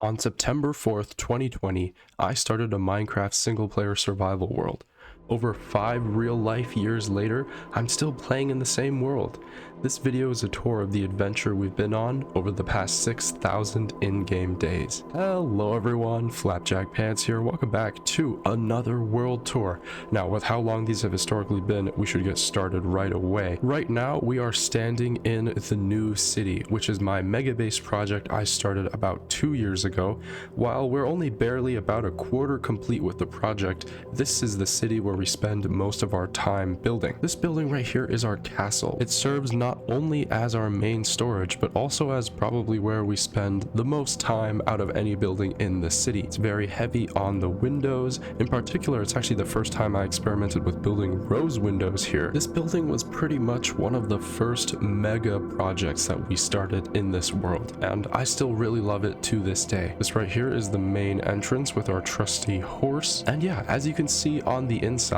On September 4th, 2020, I started a Minecraft single-player survival world. Over 5 real-life years later, I'm still playing in the same world. This video is a tour of the adventure we've been on over the past 6,000 in-game days. Hello everyone, Flapjack Pants here. Welcome back to another world tour. Now, with how long these have historically been, we should get started right away. Right now, we are standing in the new city, which is my mega base project I started about 2 years ago. While we're only barely about a quarter complete with the project, this is the city where we spend most of our time building. This building right here is our castle. It serves not only as our main storage, but also as probably where we spend the most time out of any building in the city. It's very heavy on the windows. In particular, it's actually the first time I experimented with building rose windows here. This building was pretty much one of the first mega projects that we started in this world, and I still really love it to this day. This right here is the main entrance with our trusty horse, and yeah, as you can see on the inside,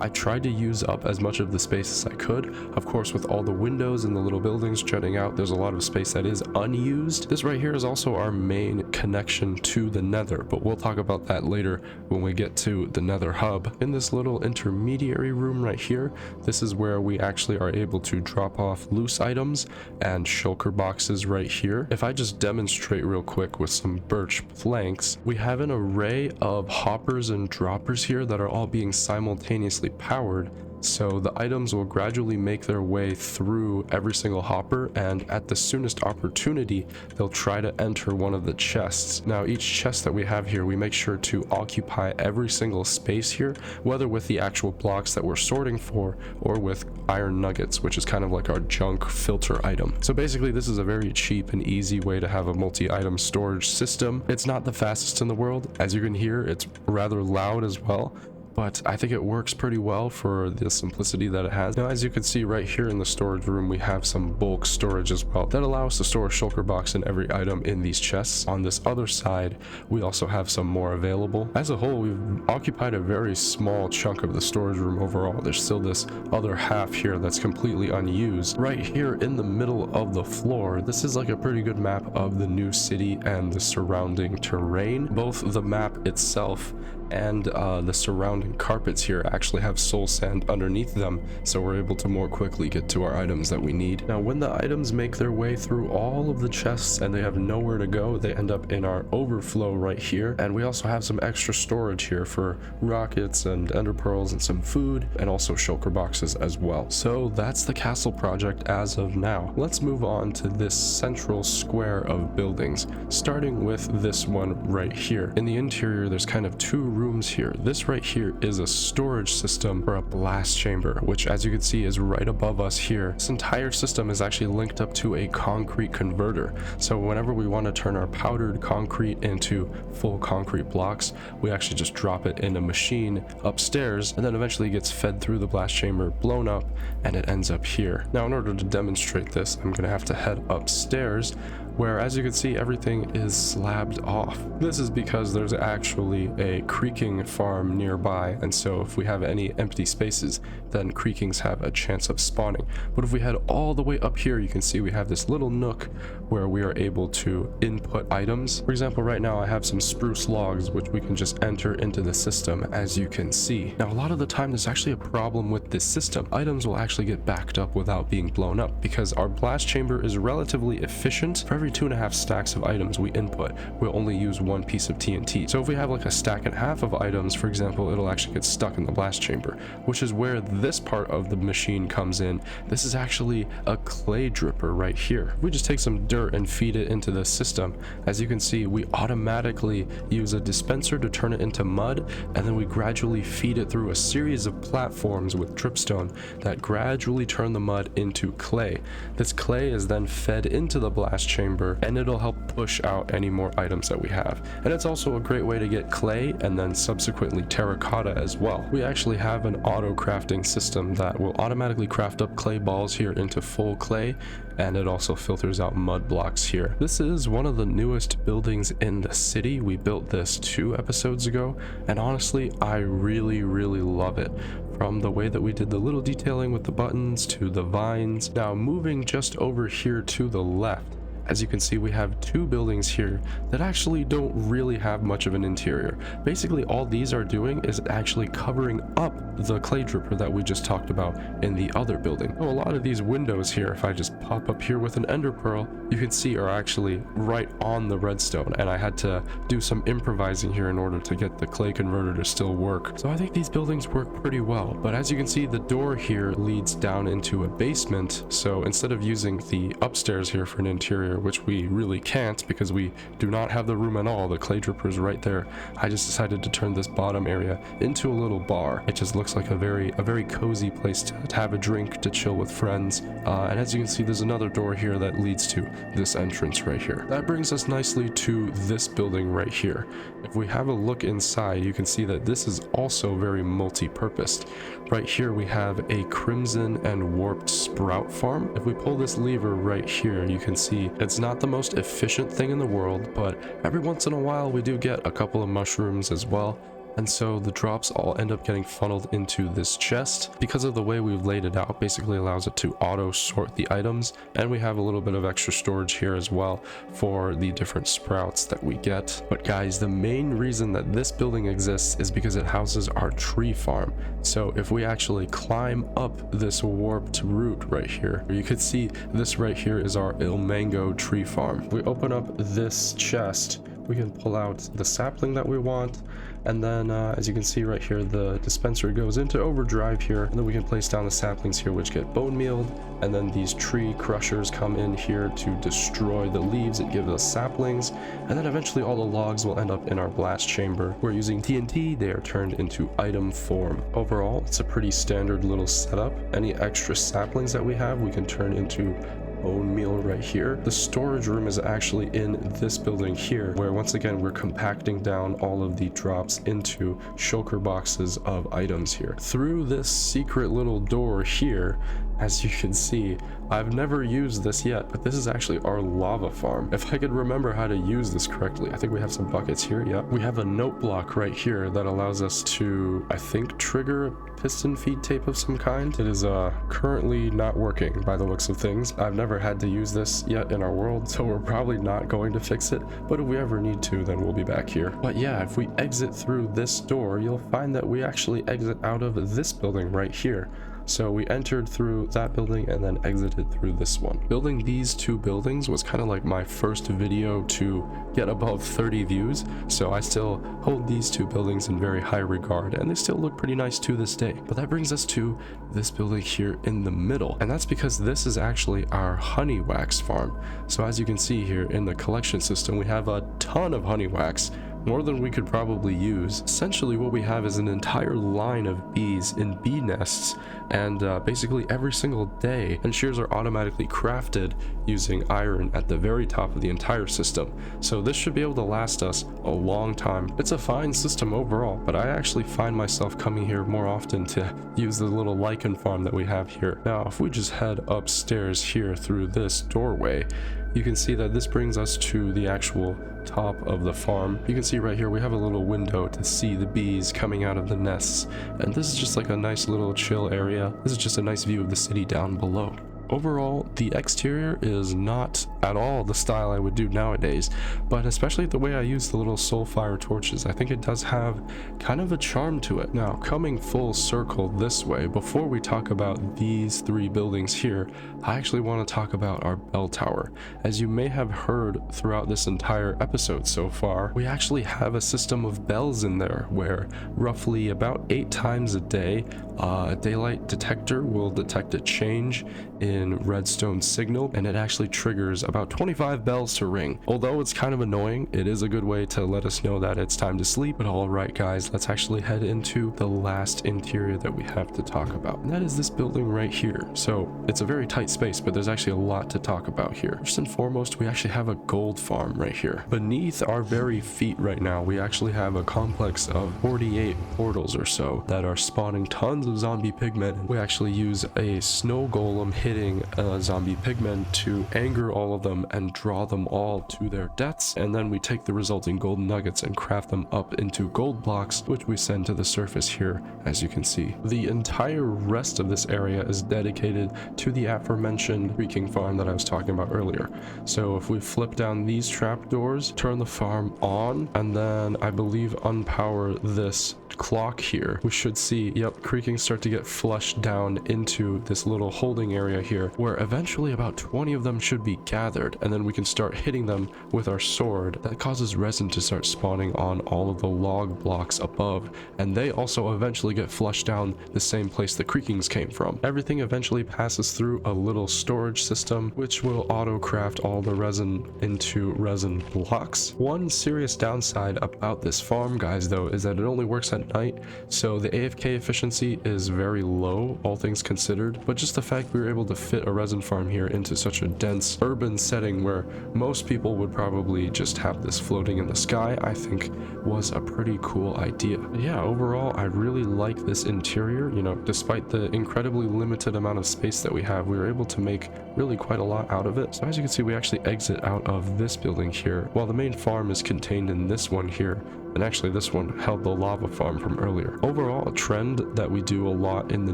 I tried to use up as much of the space as I could. Of course, with all the windows and the little buildings jutting out, there's a lot of space that is unused. This right here is also our main connection to the Nether, but we'll talk about that later when we get to the Nether hub. In this little intermediary room right here, this is where we actually are able to drop off loose items and shulker boxes right here. If I just demonstrate real quick with some birch planks, we have an array of hoppers and droppers here that are all being simultaneously powered, so the items will gradually make their way through every single hopper, and at the soonest opportunity they'll try to enter one of the chests. Now, each chest that we have here, we make sure to occupy every single space here, whether with the actual blocks that we're sorting for or with iron nuggets, which is kind of like our junk filter item. So basically, this is a very cheap and easy way to have a multi-item storage system. It's not the fastest in the world. As you can hear, it's rather loud as well, but I think it works pretty well for the simplicity that it has. Now, as you can see right here in the storage room, we have some bulk storage as well that allow us to store a shulker box in every item in these chests. On this other side, we also have some more available. As a whole, we've occupied a very small chunk of the storage room overall. There's still this other half here that's completely unused. Right here in the middle of the floor, this is like a pretty good map of the new city and the surrounding terrain. Both the map itself and the surrounding carpets here actually have soul sand underneath them, so we're able to more quickly get to our items that we need. Now, when the items make their way through all of the chests and they have nowhere to go, they end up in our overflow right here, and we also have some extra storage here for rockets and ender pearls and some food, and also shulker boxes as well. So that's the castle project as of now. Let's move on to this central square of buildings, starting with this one right here. In the interior, there's kind of two rooms here. This right here is a storage system for a blast chamber, which, as you can see, is right above us here. This entire system is actually linked up to a concrete converter, so whenever we want to turn our powdered concrete into full concrete blocks, we actually just drop it in a machine upstairs, and then eventually it gets fed through the blast chamber, blown up, and it ends up here. Now, in order to demonstrate this, I'm gonna have to head upstairs, where, as you can see, everything is slabbed off. This is because there's actually a creaking farm nearby, and so if we have any empty spaces, then creakings have a chance of spawning. But if we head all the way up here, you can see we have this little nook where we are able to input items. For example, right now I have some spruce logs which we can just enter into the system, as you can see. Now, a lot of the time there's actually a problem with this system. Items will actually get backed up without being blown up because our blast chamber is relatively efficient. For every 2.5 stacks of items we input, we'll only use one piece of TNT. So if we have like a stack and a half of items, for example, it'll actually get stuck in the blast chamber, which is where this part of the machine comes in. This is actually a clay dripper right here. We just take some dirt and feed it into the system. As you can see, we automatically use a dispenser to turn it into mud, and then we gradually feed it through a series of platforms with dripstone that gradually turn the mud into clay. This clay is then fed into the blast chamber, and it'll help push out any more items that we have. And it's also a great way to get clay and then subsequently terracotta as well. We actually have an auto crafting system that will automatically craft up clay balls here into full clay, and it also filters out mud blocks here. This is one of the newest buildings in the city. We built this 2 episodes ago, and honestly, I really love it. From the way that we did the little detailing with the buttons to the vines. Now, moving just over here to the left, As you can see, we have two buildings here that actually don't really have much of an interior. Basically, all these are doing is actually covering up the clay dripper that we just talked about in the other building. So a lot of these windows here, if I just pop up here with an ender pearl, you can see are actually right on the redstone, and I had to do some improvising here in order to get the clay converter to still work. So I think these buildings work pretty well, but as you can see, the door here leads down into a basement. So instead of using the upstairs here for an interior, which we really can't because we do not have the room at all, the clay dripper is right there, I just decided to turn this bottom area into a little bar. It just looks like a very cozy place to have a drink, to chill with friends. And as you can see, there's another door here that leads to this entrance right here. That brings us nicely to this building right here. If we have a look inside, you can see that this is also very multi-purposed. Right here we have a crimson and warped sprout farm. If we pull this lever right here, you can see it's not the most efficient thing in the world, but every once in a while we do get a couple of mushrooms as well. And so the drops all end up getting funneled into this chest. Because of the way we've laid it out, basically allows it to auto sort the items, and we have a little bit of extra storage here as well for the different sprouts that we get. But guys, the main reason that this building exists is because it houses our tree farm. So if we actually climb up this warped route right here, you could see this right here is our mango tree farm. If we open up this chest, we can pull out the sapling that we want, and then as you can see right here, the dispenser goes into overdrive here, and then we can place down the saplings here which get bone mealed, and then these tree crushers come in here to destroy the leaves and give us saplings, and then eventually all the logs will end up in our blast chamber. We're using TNT, they are turned into item form. Overall, it's a pretty standard little setup. Any extra saplings that we have, we can turn into bone meal right here. The storage room is actually in this building here, where once again we're compacting down all of the drops into shulker boxes of items here. Through this secret little door here, as you can see, I've never used this yet, but this is actually our lava farm. If I could remember how to use this correctly, I think we have some buckets here. Yeah, we have a note block right here that allows us to, I think, trigger a piston feed tape of some kind. It is currently not working by the looks of things. I've never had to use this yet in our world, so we're probably not going to fix it, but if we ever need to, then we'll be back here. But yeah, if we exit through this door, you'll find that we actually exit out of this building right here. So we entered through that building and then exited through this one. Building these two buildings was kind of like my first video to get above 30 views, so I still hold these two buildings in very high regard, and they still look pretty nice to this day. But that brings us to this building here in the middle, and that's because this is actually our honey wax farm. So as you can see here in the collection system, we have a ton of honey wax, more than we could probably use. Essentially what we have is an entire line of bees in bee nests, and basically every single day, and shears are automatically crafted using iron at the very top of the entire system. So this should be able to last us a long time. It's a fine system overall, but I actually find myself coming here more often to use the little lichen farm that we have here. Now if we just head upstairs here through this doorway, you can see that this brings us to the actual top of the farm. You can see right here we have a little window to see the bees coming out of the nests, and this is just like a nice little chill area. This is just a nice view of the city down below. Overall, the exterior is not at all the style I would do nowadays, but especially the way I use the little soulfire torches, I think it does have kind of a charm to it. Now, coming full circle this way, before we talk about these three buildings here, I actually want to talk about our bell tower. As you may have heard throughout this entire episode so far, we actually have a system of bells in there where roughly about 8 times a day, a daylight detector will detect a change in redstone signal, and it actually triggers about 25 bells to ring. Although it's kind of annoying, it is a good way to let us know that it's time to sleep. But all right guys, let's actually head into the last interior that we have to talk about, and that is this building right here. So it's a very tight space, but there's actually a lot to talk about here. First and foremost, we actually have a gold farm right here. Beneath our very feet right now, we actually have a complex of 48 portals or so that are spawning tons of zombie pigmen. We actually use a snow golem hitting zombie pigmen to anger all of them and draw them all to their deaths, and then we take the resulting gold nuggets and craft them up into gold blocks, which we send to the surface here, as you can see. The entire rest of this area is dedicated to the aforementioned creaking farm that I was talking about earlier. So if we flip down these trapdoors, turn the farm on, and then I believe unpower this clock here, we should see, yep, creaking start to get flushed down into this little holding area here, where eventually about 20 of them should be gathered, and then we can start hitting them with our sword. That causes resin to start spawning on all of the log blocks above, and they also eventually get flushed down the same place the creakings came from. Everything eventually passes through a little storage system, which will auto craft all the resin into resin blocks. One serious downside about this farm, guys, though, is that it only works at night, so the AFK efficiency is very low, all things considered. But just the fact we were able to fit a resin farm here into such a dense urban setting where most people would probably just have this floating in the sky, I think was a pretty cool idea. But yeah, overall, I really like this interior. You know, despite the incredibly limited amount of space that we have, we were able to make really quite a lot out of it. So as you can see, we actually exit out of this building here, while the main farm is contained in this one here. And actually this one held the lava farm from earlier. Overall, a trend that we do a lot in the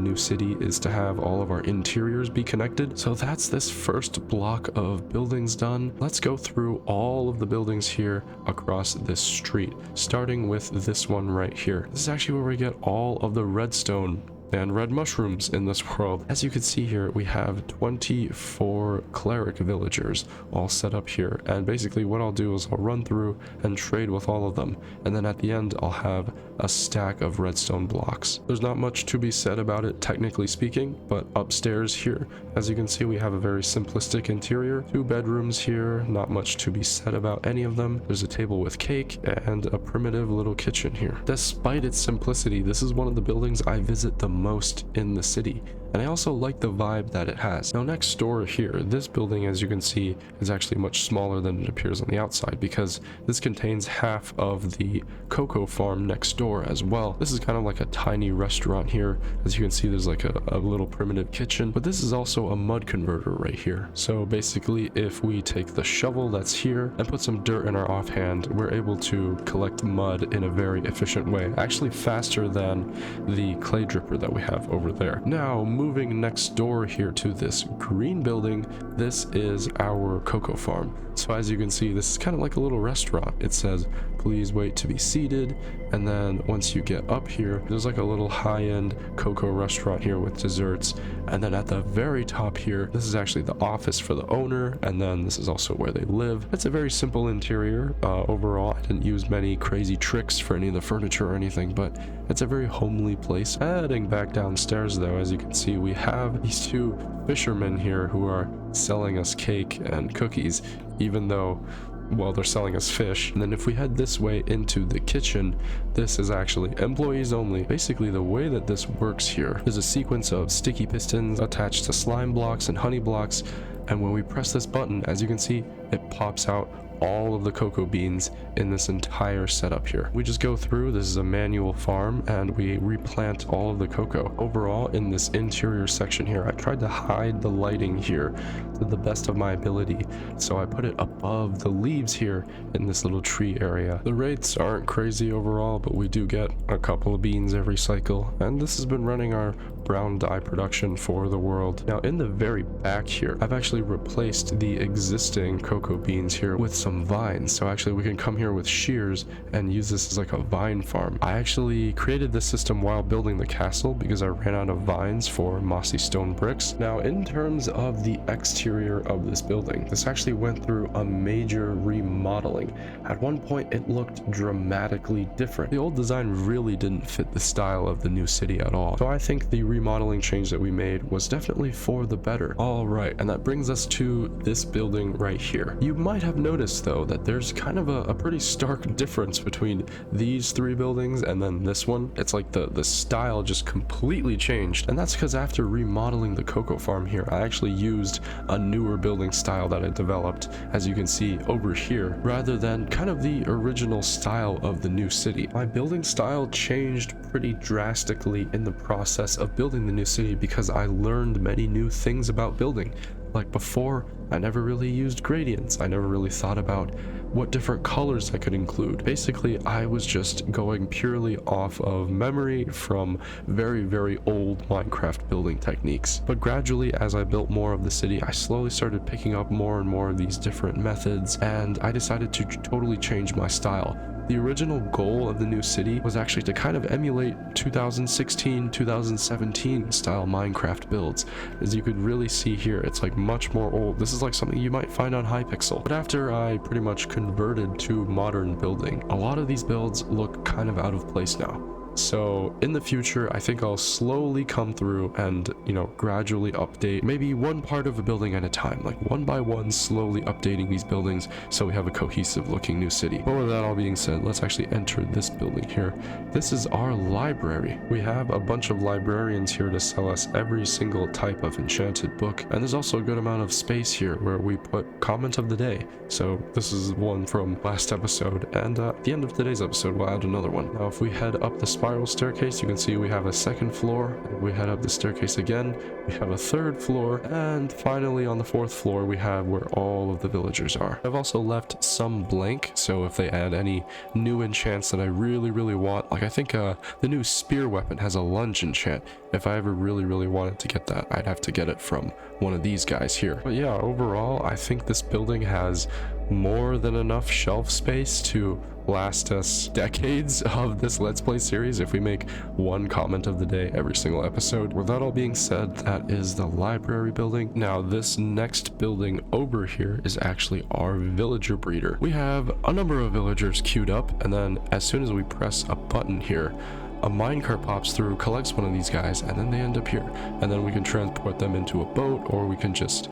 new city is to have all of our interiors be connected. So that's this first block of buildings done. Let's go through all of the buildings here across this street, starting with this one right here. This is actually where we get all of the redstone and red mushrooms in this world. As you can see here, we have 24 cleric villagers all set up here, and basically what I'll do is I'll run through and trade with all of them, and then at the end I'll have a stack of redstone blocks. There's not much to be said about it technically speaking, but upstairs here, as you can see, we have a very simplistic interior. 2 bedrooms here, not much to be said about any of them. There's a table with cake and a primitive little kitchen here. Despite its simplicity, this is one of the buildings I visit the most in the city, and I also like the vibe that it has. Now next door here, this building, as you can see, is actually much smaller than it appears on the outside, because this contains half of the cocoa farm next door as well. This is kind of like a tiny restaurant here. As you can see, there's like a little primitive kitchen, but this is also a mud converter right here. So basically, if we take the shovel that's here and put some dirt in our offhand, we're able to collect mud in a very efficient way, actually faster than the clay dripper that we have over there. Now moving next door here to this green building, this is our cocoa farm. So as you can see, this is kind of like a little restaurant. It says, please wait to be seated. And then once you get up here, there's like a little high-end cocoa restaurant here with desserts. And then at the very top here, this is actually the office for the owner. And then this is also where they live. It's a very simple interior. Overall, I didn't use many crazy tricks for any of the furniture or anything, but it's a very homely place. Heading back downstairs though, as you can see, we have these 2 fishermen here who are selling us cake and cookies, even though, well, they're selling us fish. And then if we head this way into the kitchen, this is actually employees only. Basically, the way that this works here, there's a sequence of sticky pistons attached to slime blocks and honey blocks, and when we press this button, as you can see, it pops out all of the cocoa beans in this entire setup here. We just go through, this is a manual farm, and we replant all of the cocoa. Overall, in this interior section here, I tried to hide the lighting here to the best of my ability, so I put it above the leaves here in this little tree area. The rates aren't crazy overall, but we do get a couple of beans every cycle, and this has been running our brown dye production for the world. Now in the very back here, I've actually replaced the existing cocoa beans here with some vines, so actually we can come here with shears and use this as like a vine farm. I actually created this system while building the castle because I ran out of vines for mossy stone bricks. Now in terms of the exterior of this building, this actually went through a major remodeling. At one point it looked dramatically different. The old design really didn't fit the style of the new city at all, so I think the remodeling change that we made was definitely for the better. All right, and that brings us to this building right here. You might have noticed though that there's kind of a pretty stark difference between these 3 buildings and then this one. It's like the style just completely changed, and that's because after remodeling the cocoa farm here, I actually used a newer building style that I developed, as you can see over here, rather than kind of the original style of the new city. My building style changed pretty drastically in the process of building building the new city because I learned many new things about building. Like before, I never really used gradients. I never really thought about what different colors I could include. Basically, I was just going purely off of memory from very, very old Minecraft building techniques. But gradually, as I built more of the city, I slowly started picking up more and more of these different methods, and I decided to totally change my style. The original goal of the new city was actually to kind of emulate 2016, 2017 style Minecraft builds. As you could really see here, it's like much more old. This is like something you might find on Hypixel. But after I pretty much converted to modern building, a lot of these builds look kind of out of place now. So in the future, I think I'll slowly come through and, gradually update maybe one part of a building at a time, like one by one, slowly updating these buildings so we have a cohesive looking new city. But with that all being said, let's actually enter this building here. This is our library. We have a bunch of librarians here to sell us every single type of enchanted book. And there's also a good amount of space here where we put comment of the day. So this is one from last episode, and at the end of today's episode, we'll add another one. Now, if we head up the spiral staircase, you can see we have a second floor. If we head up the staircase again, we have a third floor, and finally on the fourth floor we have where all of the villagers are. I've also left some blank, so if they add any new enchants that I really want, like I think the new spear weapon has a lunge enchant. If I ever really wanted to get that, I'd have to get it from one of these guys here. But yeah, overall I think this building has more than enough shelf space to last us decades of this Let's Play series if we make one comment of the day every single episode. With that all being said, that is the library building. Now this next building over here is actually our villager breeder. We have a number of villagers queued up, and then as soon as we press a button here, a minecart pops through, collects one of these guys, and then they end up here. And then we can transport them into a boat, or we can just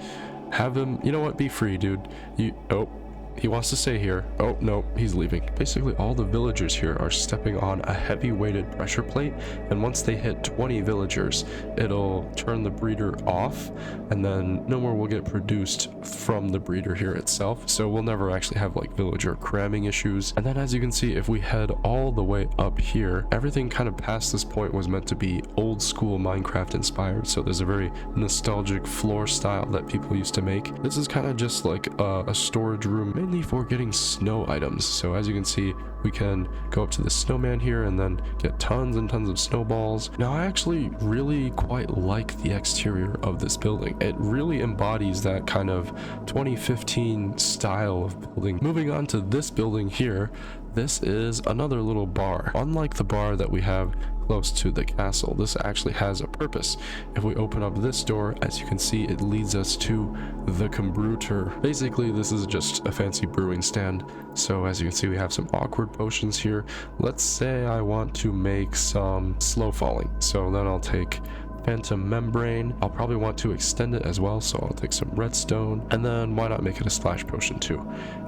have them, you know what, be free, dude. He wants to stay here. Oh, no, he's leaving. Basically, all the villagers here are stepping on a heavy weighted pressure plate, and once they hit 20 villagers, it'll turn the breeder off, and then no more will get produced from the breeder here itself. So we'll never actually have like villager cramming issues. And then as you can see, if we head all the way up here, everything kind of past this point was meant to be old school Minecraft inspired. So there's a very nostalgic floor style that people used to make. This is kind of just like a storage room, mainly for getting snow items. So as you can see, we can go up to the snowman here and then get tons and tons of snowballs. Now I actually really quite like the exterior of this building. It really embodies that kind of 2015 style of building. Moving on to this building here, this is another little bar. Unlike the bar that we have close to the castle, this actually has a purpose. If we open up this door, as you can see, it leads us to the Combruter. Basically, this is just a fancy brewing stand. So as you can see, we have some awkward potions here. Let's say I want to make some slow falling. So then I'll take phantom membrane. I'll probably want to extend it as well, so I'll take some redstone, and then why not make it a splash potion too.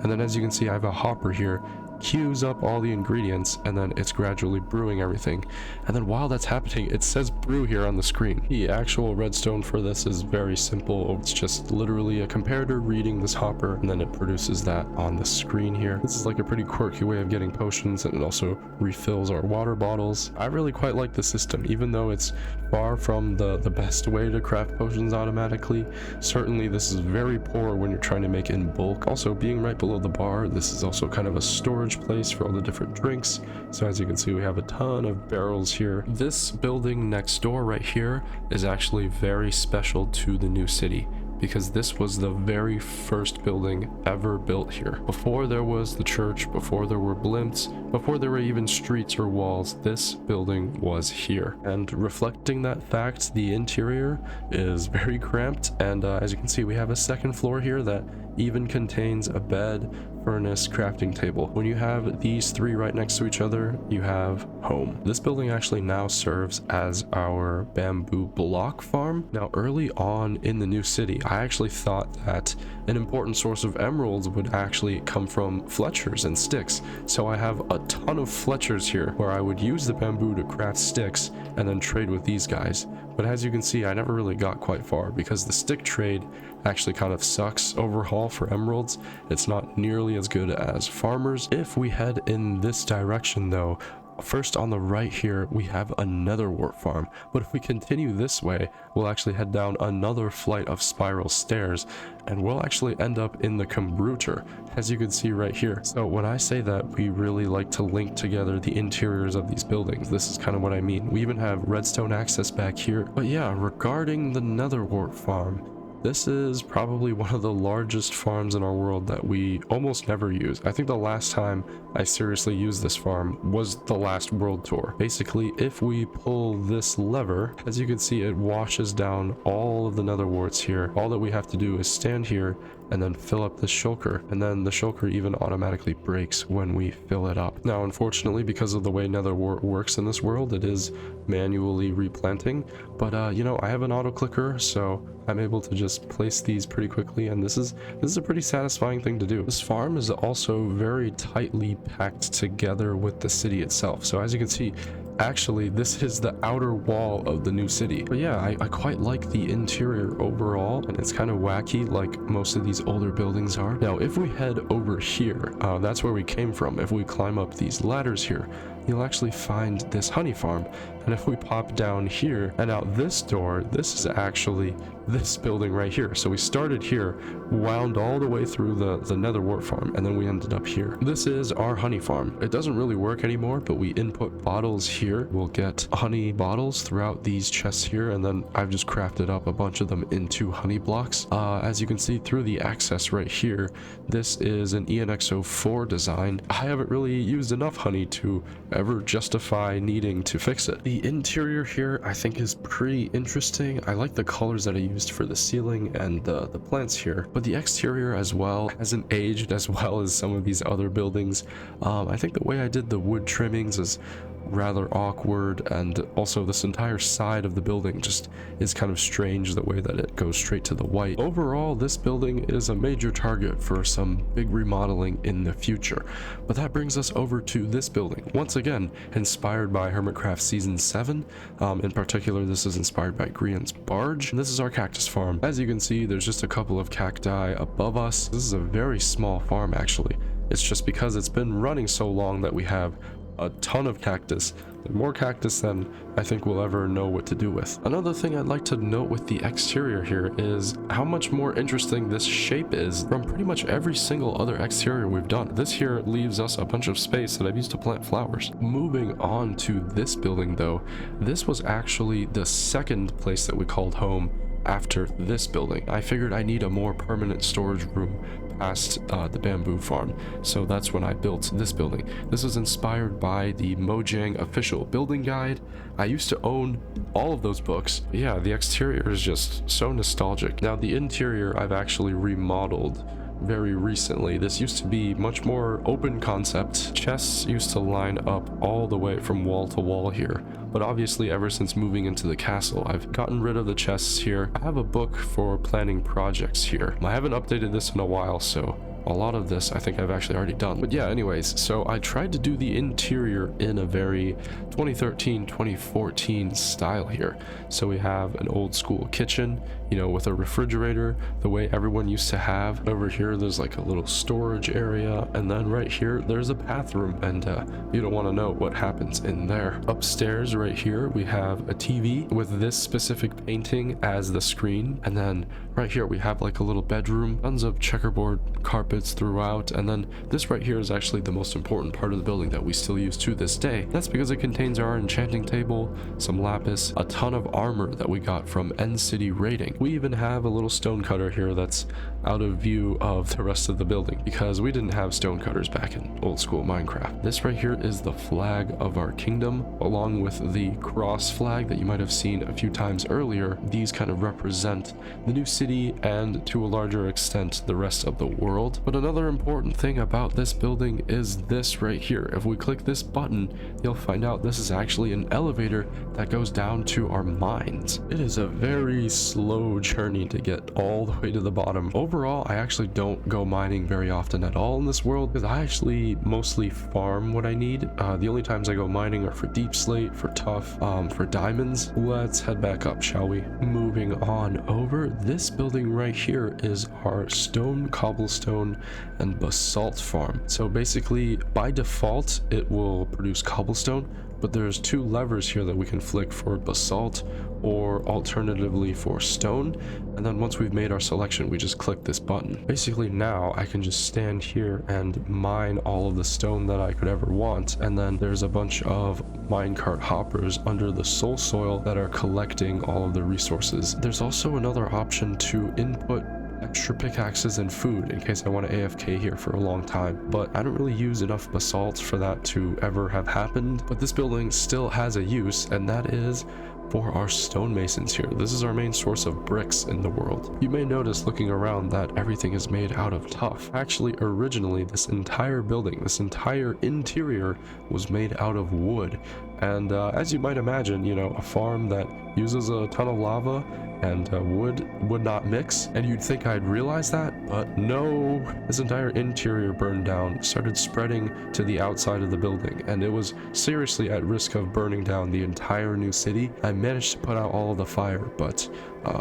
And then as you can see, I have a hopper here, queues up all the ingredients, and then it's gradually brewing everything. And then while that's happening, it says brew here on the screen. The actual redstone for this is very simple. It's just literally a comparator reading this hopper, and then it produces that on the screen here. This is like a pretty quirky way of getting potions, and it also refills our water bottles. I really quite like the system, even though it's far from the best way to craft potions automatically. Certainly this is very poor when you're trying to make in bulk. Also, being right below the bar, this is also kind of a storage place for all the different drinks. So as you can see, we have a ton of barrels here. This building next door right here is actually very special to the new city, because this was the very first building ever built here. Before there was the church, before there were blimps, before there were even streets or walls, this building was here. And reflecting that fact, the interior is very cramped, and as you can see, we have a second floor here that even contains a bed, furnace, crafting table. When you have these three right next to each other, you have home. This building actually now serves as our bamboo block farm. Now, early on in the new city, I actually thought that an important source of emeralds would actually come from Fletchers and sticks. So I have a ton of Fletchers here where I would use the bamboo to craft sticks and then trade with these guys. But as you can see, I never really got quite far because the stick trade actually kind of sucks overall for emeralds. It's not nearly as good as farmers. If we head in this direction though, first on the right here, we have another wart farm, but if we continue this way, we'll actually head down another flight of spiral stairs, and we'll actually end up in the Combruter, as you can see right here. So when I say that we really like to link together the interiors of these buildings, this is kind of what I mean. We even have redstone access back here. But yeah, regarding the nether wart farm, this is probably one of the largest farms in our world that we almost never use. I think the last time I seriously used this farm was the last world tour. Basically, if we pull this lever, as you can see, it washes down all of the nether warts here. All that we have to do is stand here and then fill up the shulker, and then the shulker even automatically breaks when we fill it up. Now, unfortunately, because of the way nether wart works in this world, it is manually replanting, but you know, I have an auto clicker, so I'm able to just place these pretty quickly, and this is a pretty satisfying thing to do. This farm is also very tightly packed together with the city itself. So as you can see, actually this is the outer wall of the new city. But yeah, I quite like the interior overall, and it's kind of wacky like most of these older buildings are. Now if we head over here, that's where we came from. If we climb up these ladders here, you'll actually find this honey farm, and if we pop down here and out this door, this is actually this building right here. So we started here, wound all the way through the nether wart farm, and then we ended up here. This is our honey farm. It doesn't really work anymore, but we input bottles here. We'll get honey bottles throughout these chests here, and then I've just crafted up a bunch of them into honey blocks. As you can see through the access right here, this is an ENX04 design. I haven't really used enough honey to ever justify needing to fix it. The interior here I think is pretty interesting. I like the colors that I used for the ceiling and the plants here, but the exterior as well hasn't aged as well as some of these other buildings. I think the way I did the wood trimmings is rather awkward, and also this entire side of the building just is kind of strange, the way that it goes straight to the white. Overall, this building is a major target for some big remodeling in the future. But that brings us over to this building, once again inspired by Hermitcraft Season 7. In particular, this is inspired by Grian's Barge, and this is our cactus farm. As you can see, there's just a couple of cacti above us. This is a very small farm actually. It's just because it's been running so long that we have a ton of cactus. More cactus than I think we'll ever know what to do with. Another thing I'd like to note with the exterior here is how much more interesting this shape is from pretty much every single other exterior we've done. This here leaves us a bunch of space that I've used to plant flowers. Moving on to this building though, this was actually the second place that we called home after this building. I figured I need a more permanent storage room past the bamboo farm, so that's when I built this building. This is inspired by the Mojang official building guide. I used to own all of those books. Yeah, the exterior is just so nostalgic. Now the interior I've actually remodeled very recently. This used to be much more open concept. Chests used to line up all the way from wall to wall here, but obviously ever since moving into the castle, I've gotten rid of the chests here. I have a book for planning projects here. I haven't updated this in a while, so a lot of this I think I've actually already done. But yeah, anyways, so I tried to do the interior in a very 2013 2014 style here. So we have an old school kitchen, you know, with a refrigerator, the way everyone used to have. Over here there's like a little storage area, and then right here there's a bathroom, and you don't want to know what happens in there. Upstairs right here we have a TV with this specific painting as the screen, and then right here we have like a little bedroom, tons of checkerboard carpets throughout, and then this right here is actually the most important part of the building that we still use to this day. That's because it contains our enchanting table, some lapis, a ton of armor that we got from End City raiding. We even have a little stone cutter here that's out of view of the rest of the building because we didn't have stone cutters back in old school Minecraft. This right here is the flag of our kingdom, along with the cross flag that you might have seen a few times earlier. These kind of represent the new city and to a larger extent the rest of the world. But another important thing about this building is this right here. If we click this button, you'll find out this is actually an elevator that goes down to our mines. It is a very slow journey to get all the way to the bottom. overall, I actually don't go mining very often at all in this world because I actually mostly farm what I need. The only times I go mining are for deep slate, for tough, for diamonds. Let's head back up, shall we? Moving on over, this building right here is our stone, cobblestone, and basalt farm. So basically, by default, it will produce cobblestone, but there's two levers here that we can flick for basalt or alternatively for stone, and then once we've made our selection, we just click this button. Basically now I can just stand here and mine all of the stone that I could ever want, and then there's a bunch of minecart hoppers under the soul soil that are collecting all of the resources. There's also another option to input extra pickaxes and food in case I want to AFK here for a long time, but I don't really use enough basalt for that to ever have happened. But this building still has a use, and that is for our stonemasons here. This is our main source of bricks in the world. You may notice looking around that everything is made out of tuff. Actually, originally this entire building, this entire interior was made out of wood. And as you might imagine, you know, a farm that uses a ton of lava and wood would not mix, and you'd think I'd realize that, but no. This entire interior burned down, started spreading to the outside of the building, and it was seriously at risk of burning down the entire new city. I managed to put out all of the fire, but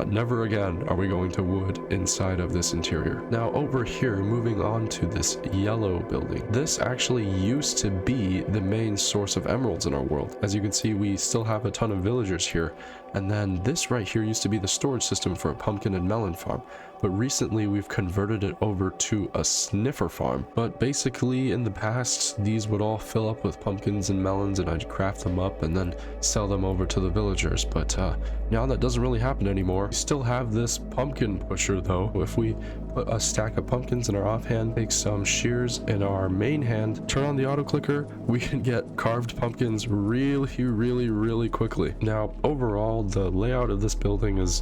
never again are we going to wood inside of this interior. Now over here, moving on to this yellow building. This actually used to be the main source of emeralds in our world. As you can see, we still have a ton of villagers here. And then this right here used to be the storage system for a pumpkin and melon farm. But recently we've converted it over to a sniffer farm. But basically in the past, these would all fill up with pumpkins and melons, and I'd craft them up and then sell them over to the villagers. But now that doesn't really happen anymore. We still have this pumpkin pusher though. If we put a stack of pumpkins in our offhand, take some shears in our main hand, turn on the auto clicker, we can get carved pumpkins really quickly. Now overall, the layout of this building is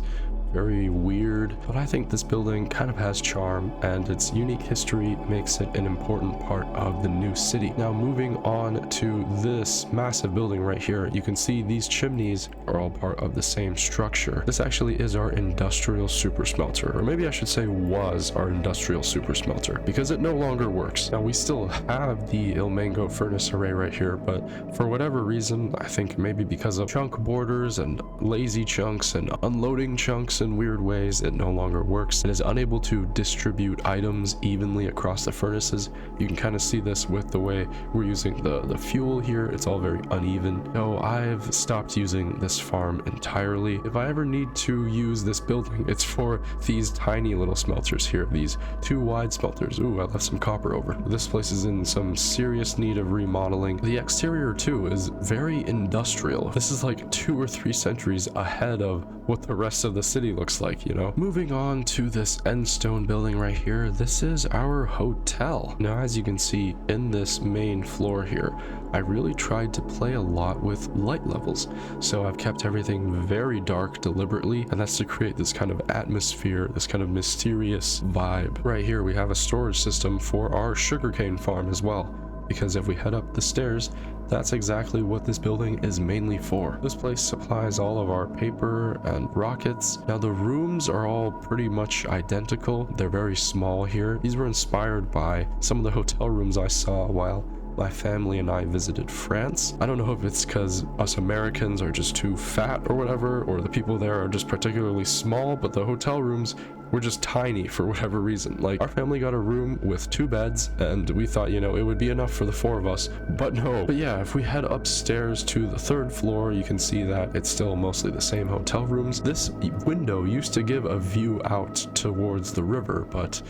very weird, but I think this building kind of has charm, and its unique history makes it an important part of the new city. Now moving on to this massive building right here, you can see these chimneys are all part of the same structure. This actually is our industrial super smelter, or maybe I should say was our industrial super smelter, because it no longer works. Now we still have the Ilmango furnace array right here, but for whatever reason, I think maybe because of chunk borders and lazy chunks and unloading chunks in weird ways, it no longer works. It is unable to distribute items evenly across the furnaces. You can kind of see this with the way we're using the fuel here. It's all very uneven. So I've stopped using this farm entirely. If I ever need to use this building, it's for these tiny little smelters here, these two wide smelters. Ooh, I left some copper over. This place is in some serious need of remodeling. The exterior too is very industrial. This is like 2 or 3 centuries ahead of what the rest of the city looks like, you know. Moving on to this end stone building right here, this is our hotel. Now as you can see in this main floor here, I really tried to play a lot with light levels, so I've kept everything very dark deliberately, and that's to create this kind of atmosphere, this kind of mysterious vibe. Right here we have a storage system for our sugarcane farm as well, because if we head up the stairs, that's exactly what this building is mainly for. This place supplies all of our paper and rockets. Now the rooms are all pretty much identical. They're very small here. These were inspired by some of the hotel rooms I saw while my family and I visited France. I don't know if it's because us Americans are just too fat or whatever, or the people there are just particularly small, but the hotel rooms were just tiny for whatever reason. Like, our family got a room with 2 beds, and we thought, you know, it would be enough for the 4 of us, but no. But yeah, if we head upstairs to the 3rd floor, you can see that it's still mostly the same hotel rooms. This window used to give a view out towards the river, but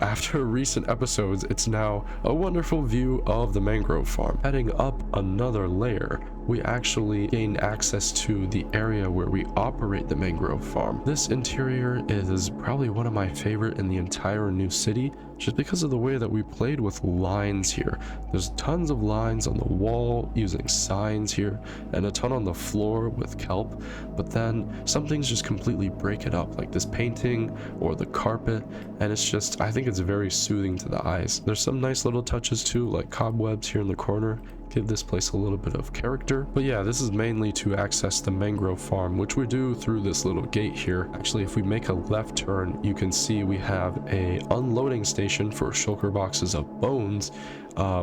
after recent episodes, it's now a wonderful view of the mangrove farm. Heading up another layer, we actually gain access to the area where we operate the mangrove farm. This interior is probably one of my favorite in the entire new city, just because of the way that we played with lines here. There's tons of lines on the wall using signs here, and a ton on the floor with kelp, but then some things just completely break it up, like this painting or the carpet, and it's just, I think it's very soothing to the eyes. There's some nice little touches too, like cobwebs here in the corner. give this place a little bit of character. But yeah, this is mainly to access the mangrove farm, which we do through this little gate here. Actually, if we make a left turn, you can see we have a unloading station for shulker boxes of bones,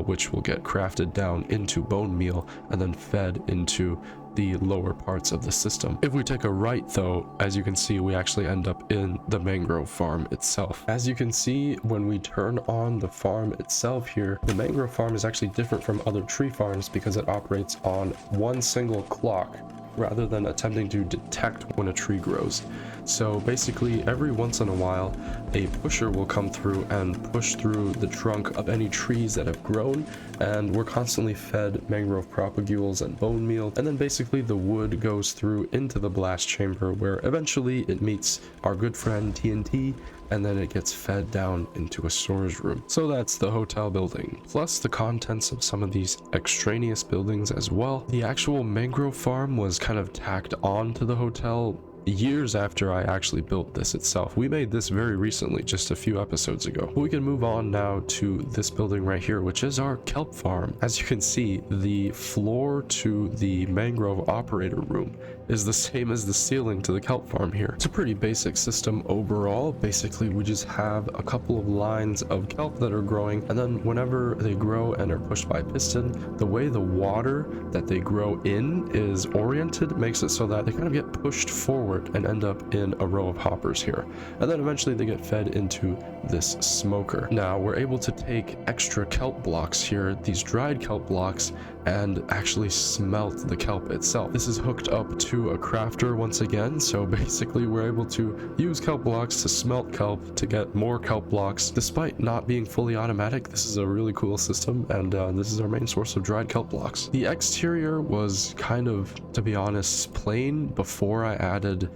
which will get crafted down into bone meal and then fed into the lower parts of the system. If we take a right though, as you can see, we actually end up in the mangrove farm itself. As you can see, when we turn on the farm itself here, the mangrove farm is actually different from other tree farms because it operates on one single clock rather than attempting to detect when a tree grows. So basically every once in a while a pusher will come through and push through the trunk of any trees that have grown, and we're constantly fed mangrove propagules and bone meal, and then basically the wood goes through into the blast chamber where eventually it meets our good friend TNT, and then it gets fed down into a storage room. So that's the hotel building, plus the contents of some of these extraneous buildings as well. The actual mangrove farm was kind of tacked on to the hotel years after I actually built this itself. We made this very recently, just a few episodes ago. But we can move on now to this building right here, which is our kelp farm. As you can see, the floor to the mangrove operator room is the same as the ceiling to the kelp farm here. It's a pretty basic system overall. Basically, we just have a couple of lines of kelp that are growing, and then whenever they grow and are pushed by piston, the way the water that they grow in is oriented makes it so that they kind of get pushed forward and end up in a row of hoppers here, and then eventually they get fed into this smoker. Now we're able to take extra kelp blocks here, these dried kelp blocks, and actually smelt the kelp itself. This is hooked up to a crafter once again, so basically we're able to use kelp blocks to smelt kelp to get more kelp blocks. Despite not being fully automatic, this is a really cool system, and this is our main source of dried kelp blocks. The exterior was kind of, to be honest, plain before I added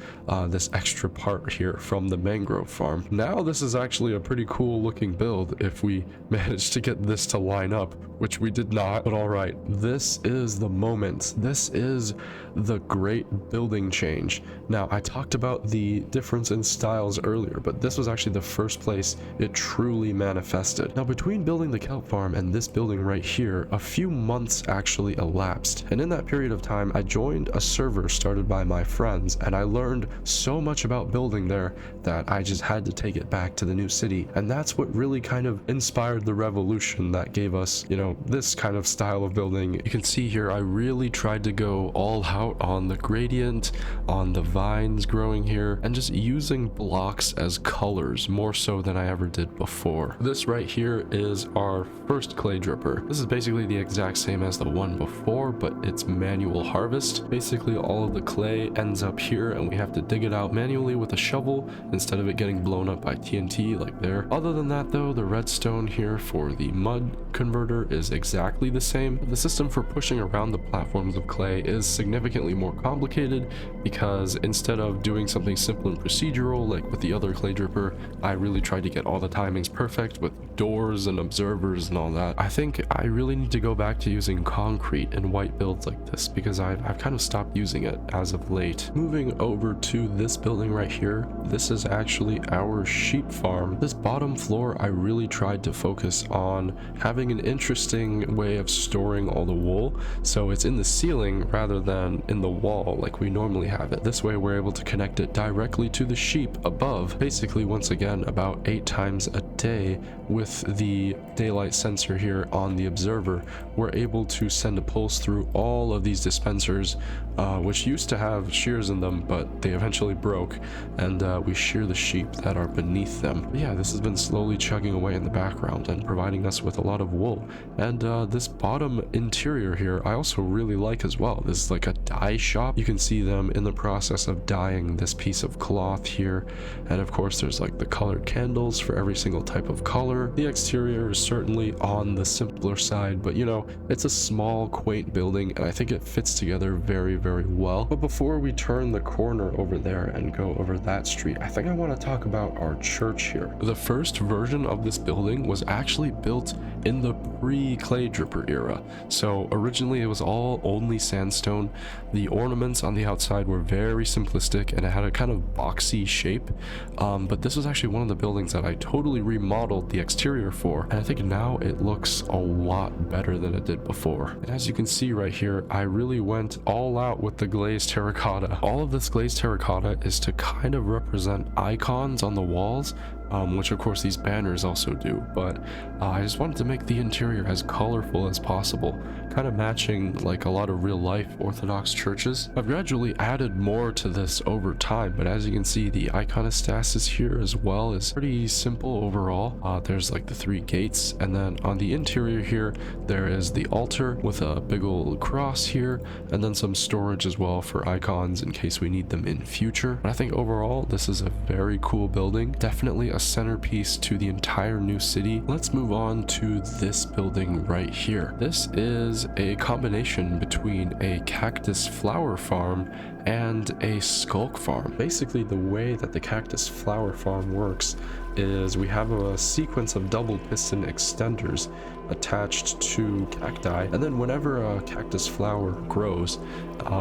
this extra part here from the mangrove farm. Now this is actually a pretty cool looking build if we managed to get this to line up, which we did not, but all right. This is the moment. This is the great building change. Now, I talked about the difference in styles earlier, but this was actually the first place it truly manifested. Now, between building the kelp farm and this building right here, a few months actually elapsed. And in that period of time, I joined a server started by my friends, and I learned so much about building there that I just had to take it back to the new city. And that's what really kind of inspired the revolution that gave us, you know, this kind of style of building. You can see here, I really tried to go all out on the gradient, on the vines growing here, and just using blocks as colors more so than I ever did before. This right here is our first clay dripper. This is basically the exact same as the one before, but it's manual harvest. Basically all of the clay ends up here and we have to dig it out manually with a shovel instead of it getting blown up by TNT like there. Other than that though, the redstone here for the mud converter is exactly the same. The system for pushing around the platforms of clay is significantly more complicated because instead of doing something simple and procedural like with the other clay dripper, I really tried to get all the timings perfect with doors and observers and all that. I think I really need to go back to using concrete in white builds like this because I've kind of stopped using it as of late. Moving over to this building right here, this is actually our sheep farm. This bottom floor, I really tried to focus on having an interesting way of storing all the wool, so it's in the ceiling rather than in the wall like we normally have it. This way we're able to connect it directly to the sheep above. Basically, once again, about 8 times a day with the daylight sensor here on the observer, we're able to send a pulse through all of these dispensers, which used to have shears in them, but they eventually broke, and we shear the sheep that are beneath them. But yeah, this has been slowly chugging away in the background and providing us with a lot of wool. And this bottom interior here I also really like as well. This is like a dye shop. You can see them in the process of dyeing this piece of cloth here, and of course there's like the colored candles for every single type of color. The exterior is certainly on the simpler side, but you know, it's a small quaint building and I think it fits together very well. But before we turn the corner over there and go over that street, I think I want to talk about our church here. The first version of this building was actually built in the pre-clay dripper era. So originally it was all only sandstone. The ornaments elements on the outside were very simplistic and it had a kind of boxy shape, but this was actually one of the buildings that I totally remodeled the exterior for, and I think now it looks a lot better than it did before. And as you can see right here, I really went all out with the glazed terracotta. All of this glazed terracotta is to kind of represent icons on the walls, which of course these banners also do, but I just wanted to make the interior as colorful as possible, kind of matching like a lot of real life Orthodox churches. I've gradually added more to this over time, but as you can see, the iconostasis here as well is pretty simple overall. There's like the 3 gates, and then on the interior here there is the altar with a big old cross here, and then some storage as well for icons in case we need them in future. But I think overall this is a very cool building, definitely a centerpiece to the entire new city. Let's move on to this building right here. This is a combination between a cactus flower farm and a Skullk farm. Basically, the way that the cactus flower farm works is we have a sequence of double piston extenders attached to cacti, and then whenever a cactus flower grows,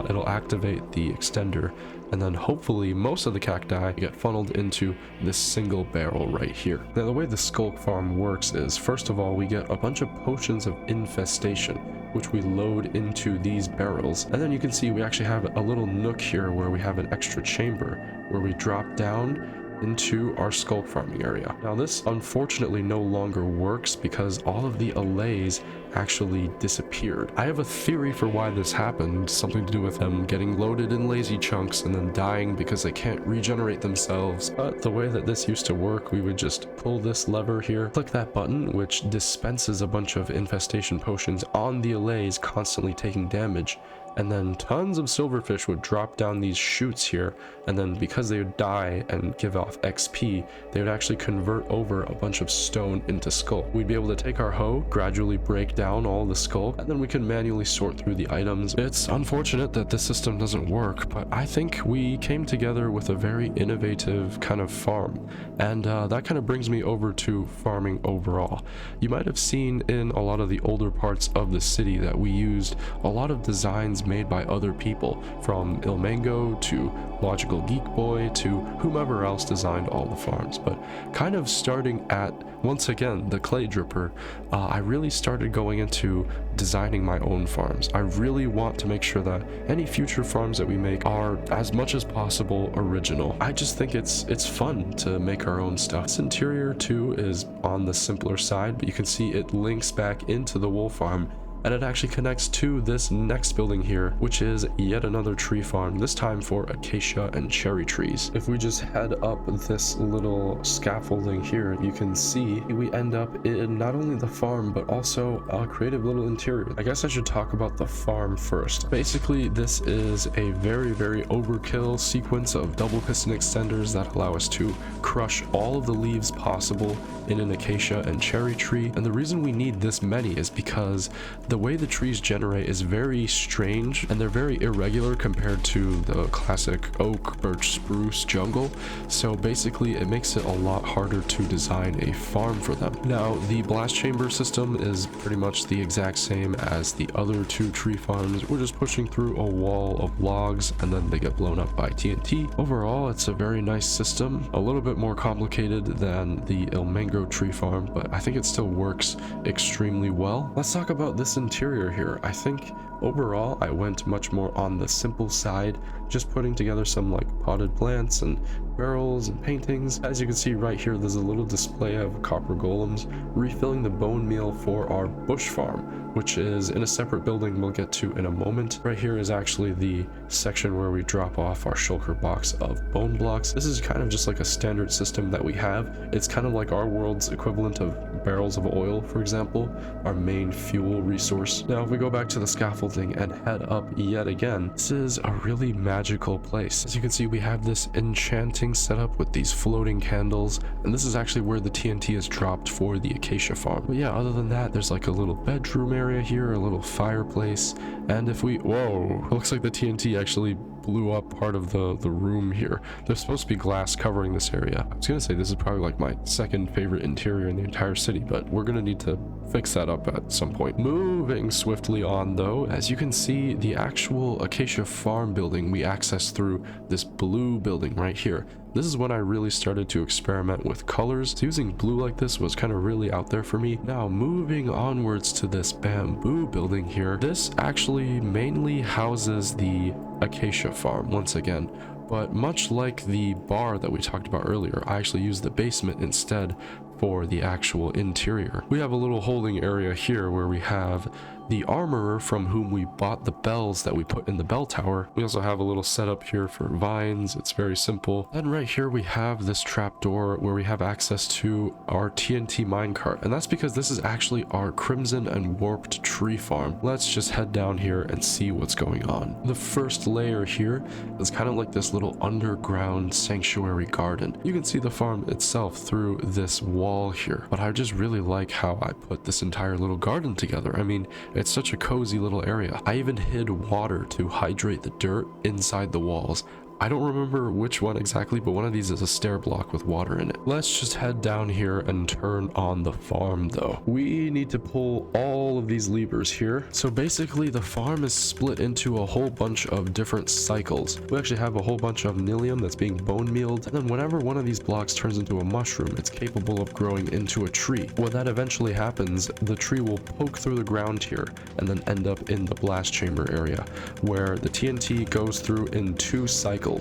it'll activate the extender, and then hopefully most of the cacti get funneled into this single barrel right here. Now the way the Skullk farm works is, first of all, we get a bunch of potions of infestation, which we load into these barrels, and then you can see we actually have a little nook here where we have an extra chamber where we drop down into our Skullk farming area. Now this unfortunately no longer works because all of the allays actually disappeared. I have a theory for why this happened, something to do with them getting loaded in lazy chunks and then dying because they can't regenerate themselves. But the way that this used to work, we would just pull this lever here, click that button, which dispenses a bunch of infestation potions on the allays constantly taking damage, and then tons of silverfish would drop down these chutes here, and then because they would die and give off XP, they would actually convert over a bunch of stone into Skullk. We'd be able to take our hoe, gradually break down all the Skullk, and then we can manually sort through the items. It's unfortunate that this system doesn't work, but I think we came together with a very innovative kind of farm, and that kind of brings me over to farming overall. You might have seen in a lot of the older parts of the city that we used a lot of designs made by other people, from Ilmango to Logical Geek Boy to whomever else designed all the farms. But kind of starting at, once again, the clay dripper, I really started going into designing my own farms. I really want to make sure that any future farms that we make are as much as possible original. I just think it's fun to make our own stuff. This interior too is on the simpler side, but you can see it links back into the wool farm, and it actually connects to this next building here, which is yet another tree farm, this time for acacia and cherry trees. If we just head up this little scaffolding here, you can see we end up in not only the farm but also a creative little interior. I guess I should talk about the farm first. Basically, this is a very overkill sequence of double piston extenders that allow us to crush all of the leaves possible in an acacia and cherry tree. And the reason we need this many is because the way the trees generate is very strange, and they're very irregular compared to the classic oak, birch, spruce jungle. So basically it makes it a lot harder to design a farm for them. Now the blast chamber system is pretty much the exact same as the other 2 tree farms. We're just pushing through a wall of logs and then they get blown up by TNT. Overall, it's a very nice system, a little bit more complicated than the Ilmango tree farm, but I think it still works extremely well. Let's talk about this interior here. I think overall I went much more on the simple side, just putting together some like potted plants and barrels and paintings. As you can see right here, there's a little display of copper golems refilling the bone meal for our bush farm, which is in a separate building we'll get to in a moment. Right here is actually the section where we drop off our shulker box of bone blocks. This is kind of just like a standard system that we have. It's kind of like our world's equivalent of barrels of oil, for example, our main fuel resource. Now if we go back to the scaffolding and head up yet again, this is a really magical place. As you can see, we have this enchanting setup with these floating candles, and this is actually where the TNT is dropped for the acacia farm. But yeah, other than that, there's like a little bedroom area here, a little fireplace, and if we, whoa, it looks like the TNT actually blew up part of the room here. There's supposed to be glass covering this area. I was gonna say this is probably like my second favorite interior in the entire city, but we're gonna need to fix that up at some point. Moving swiftly on though, as you can see, the actual Acacia farm building we access through this blue building right here. This is when I really started to experiment with colors. So using blue like this was kind of really out there for me. Now moving onwards to this bamboo building here, this actually mainly houses the Acacia farm once again. But much like the bar that we talked about earlier, I actually used the basement instead for the actual interior. We have a little holding area here where we have the armorer from whom we bought the bells that we put in the bell tower. We also have a little setup here for vines. It's very simple. Then right here we have this trapdoor where we have access to our TNT minecart, and that's because this is actually our crimson and warped tree farm. Let's just head down here and see what's going on. The first layer here is kind of like this little underground sanctuary garden. You can see the farm itself through this wall here, but I just really like how I put this entire little garden together. I mean, it's such a cozy little area. I even hid water to hydrate the dirt inside the walls. I don't remember which one exactly, but one of these is a stair block with water in it. Let's just head down here and turn on the farm though. We need to pull all of these levers here. So basically the farm is split into a whole bunch of different cycles. We actually have a whole bunch of nilium that's being bone mealed, and then whenever one of these blocks turns into a mushroom, it's capable of growing into a tree. When that eventually happens, the tree will poke through the ground here and then end up in the blast chamber area, where the TNT goes through in 2 cycles.